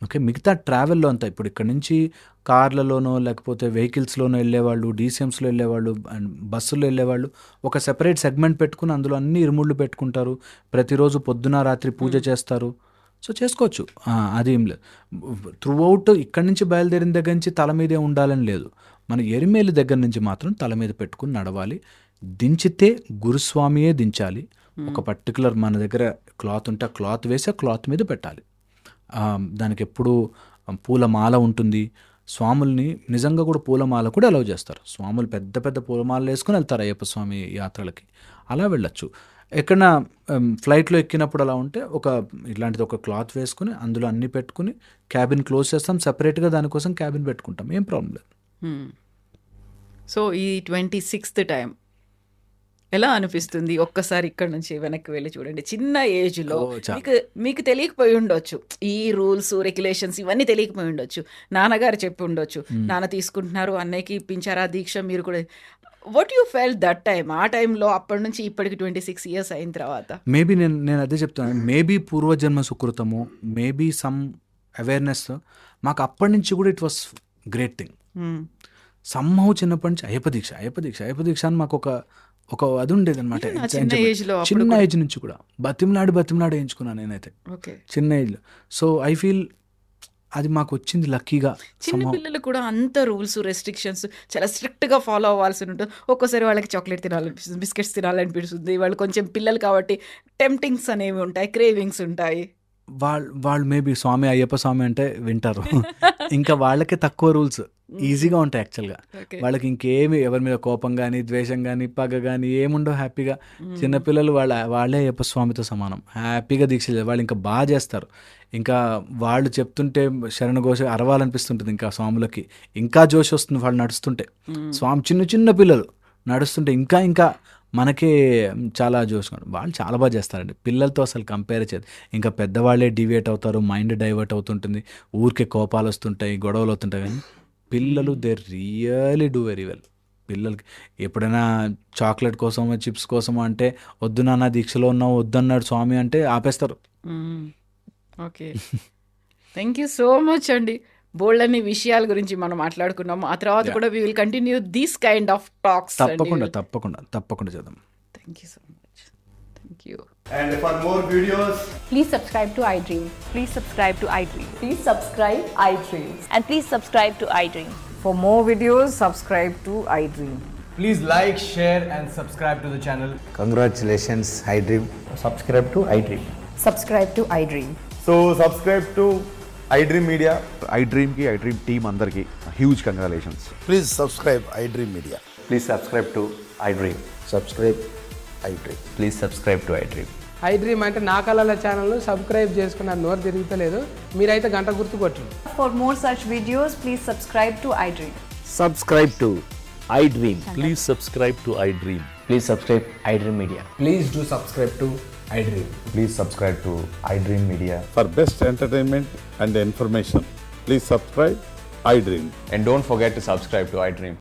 B: ఓకే, మిగతా ట్రావెల్లో అంతా ఇప్పుడు ఇక్కడ నుంచి కార్లలోనో లేకపోతే వెహికల్స్లోనో వెళ్ళేవాళ్ళు, డీసీఎంస్లో వెళ్ళేవాళ్ళు అండ్ బస్సుల్లో వెళ్ళేవాళ్ళు ఒక సెపరేట్ సెగ్మెంట్ పెట్టుకుని అందులో అన్ని ఇరుముళ్ళు పెట్టుకుంటారు. ప్రతిరోజు పొద్దున రాత్రి పూజ చేస్తారు. సో చేసుకోవచ్చు, అది ఏం లేదు. త్రూ అవుట్ ఇక్కడి నుంచి బయలుదేరిన దగ్గర నుంచి తల మీదే ఉండాలని లేదు. మన ఎరిమేలి దగ్గర నుంచి మాత్రం తల మీద పెట్టుకుని నడవాలి. దించితే గురుస్వామియే దించాలి. ఒక పర్టికులర్ మన దగ్గర క్లాత్ ఉంటే ఆ క్లాత్ వేసి ఆ క్లాత్ మీద పెట్టాలి. దానికి ఎప్పుడు పూలమాల ఉంటుంది. స్వాముల్ని నిజంగా కూడా పూలమాల కూడా అలౌ చేస్తారు. స్వాములు పెద్ద పెద్ద పూలమాలలు వేసుకుని వెళ్తారు అయ్యప్ప స్వామి యాత్రలకి, అలా వెళ్ళొచ్చు. ఎక్కడన్నా ఫ్లైట్లో ఎక్కినప్పుడు అలా ఉంటే ఇట్లాంటిది ఒక క్లాత్ వేసుకుని అందులో అన్నీ పెట్టుకుని క్యాబిన్ క్లోజ్ చేస్తాం, సపరేట్గా దానికోసం క్యాబిన్ పెట్టుకుంటాం, ఏం ప్రాబ్లం లేదు.
A: సో ఈ 26th టైం ఎలా అనిపిస్తుంది? ఒక్కసారి ఇక్కడ నుంచి వెనక్కి వెళ్ళి చూడండి. చిన్న ఏజ్లో మీకు తెలియకపోయి ఉండొచ్చు, ఈ రూల్స్ రెగ్యులేషన్స్ ఇవన్నీ తెలియకపోయి ఉండొచ్చు. నాన్నగారు చెప్పి ఉండొచ్చు, నాన్న తీసుకుంటున్నారు, అన్నయ్యకి ఇప్పించారా దీక్ష, మీరు కూడా. What you felt that time? ఆ టైంలో అప్పటి నుంచి ఇప్పటికి 26 years అయిన తర్వాత
B: మేబీ నేను అదే చెప్తాను, మేబీ పూర్వజన్మ సుకృతము, మేబీ సమ్ అవేర్నెస్ మాకు అప్పటి నుంచి కూడా it was great thing. Somehow చిన్నప్పటి నుంచి అయ్యప్ప దీక్ష అని మాకు ఒక అది ఉండేది అనమాట. చిన్న ఏజ్ నుంచి కూడా బతిమలాడి వేయించుకున్నాను నేనైతే చిన్న ఏజ్లో. సో ఐ ఫీల్ అది మాకు వచ్చింది లక్కీగా.
A: చిన్న పిల్లలు కూడా అంత రూల్స్ రెస్ట్రిక్షన్స్ చాలా స్ట్రిక్ట్గా ఫాలో అవ్వాల్సి ఉంటుంది. ఒక్కోసారి వాళ్ళకి చాక్లెట్ తినాలనిపిస్తుంది, బిస్కెట్స్ తినాలనిపిస్తుంది. వాళ్ళు కొంచెం పిల్లలు కాబట్టి టెంప్టింగ్స్ అనేవి ఉంటాయి, క్రేవింగ్స్ ఉంటాయి.
B: వాళ్ళు మేబీ అయ్యప్ప స్వామి అంటే వింటారు. ఇంకా వాళ్ళకే తక్కువ రూల్స్ ఈజీగా ఉంటాయి యాక్చువల్గా. వాళ్ళకి ఇంకేమి ఎవరి మీద కోపం కానీ ద్వేషం కానీ పగ కానీ ఏముండవు. హ్యాపీగా చిన్నపిల్లలు వాళ్ళే అయ్యప్ప స్వామితో సమానం, హ్యాపీగా దీక్ష వాళ్ళు ఇంకా బాగా చేస్తారు. ఇంకా వాళ్ళు చెప్తుంటే శరణఘోష అరవాలనిపిస్తుంటుంది. ఇంకా స్వాములకి ఇంకా జోష్ వస్తుంది వాళ్ళు నడుస్తుంటే. స్వామి చిన్న పిల్లలు నడుస్తుంటే ఇంకా ఇంకా మనకే చాలా చూసుకోండి. వాళ్ళు చాలా బాగా చేస్తారండి, పిల్లలతో అసలు కంపేర్ చేయదు. ఇంకా పెద్దవాళ్ళే డివియేట్ అవుతారు, మైండ్ డైవర్ట్ అవుతుంటుంది, ఊరికే కోపాలు వస్తుంటాయి, గొడవలు అవుతుంటాయి. కానీ పిల్లలు they really do very well. పిల్లలకి ఎప్పుడైనా చాక్లెట్ కోసమో చిప్స్ కోసమో అంటే వద్దు నాన్న దీక్షలో ఉన్నావు వద్దన్నాడు స్వామి అంటే ఆపేస్తారు.
A: Okay, thank you so much అండి. బోల్డ్ అన్ని విషయాల గురించి మనం మాట్లాడుకున్నాము. ఆ తర్వాత కూడా we will continue these kind of talks.
B: తప్పకుండా తప్పకుండా తప్పకుండా చేద్దాం.
A: Thank you so much. Thank you.
C: And for more videos,
D: Please subscribe to iDream.
E: Please subscribe to iDream.
F: Please subscribe iDream.
E: And please subscribe to iDream.
F: For more videos, subscribe to iDream.
C: please like, share and subscribe to the channel.
G: Congratulations, iDream.
H: subscribe to iDream.
F: Subscribe to iDream.
C: So subscribe to iDream Media.
I: iDream ki iDream team andarki huge congratulations.
J: Please subscribe iDream Media.
H: Please subscribe to iDream.
G: Subscribe iDream.
H: Please subscribe to iDream.
K: iDream అంటే నా కళల ఛానల్ను subscribe చేసుకున్న నోరు తిరుగుతలేదు, మీరైతే గంట గుర్తు కొట్టండి.
E: For more such videos, please subscribe to iDream.
H: Subscribe to iDream.
L: Please subscribe to iDream.
H: Please subscribe iDream Media.
C: Please do subscribe to iDream.
H: Please subscribe to iDream Media.
J: For best entertainment and information, please subscribe iDream.
H: And don't forget to subscribe to iDream.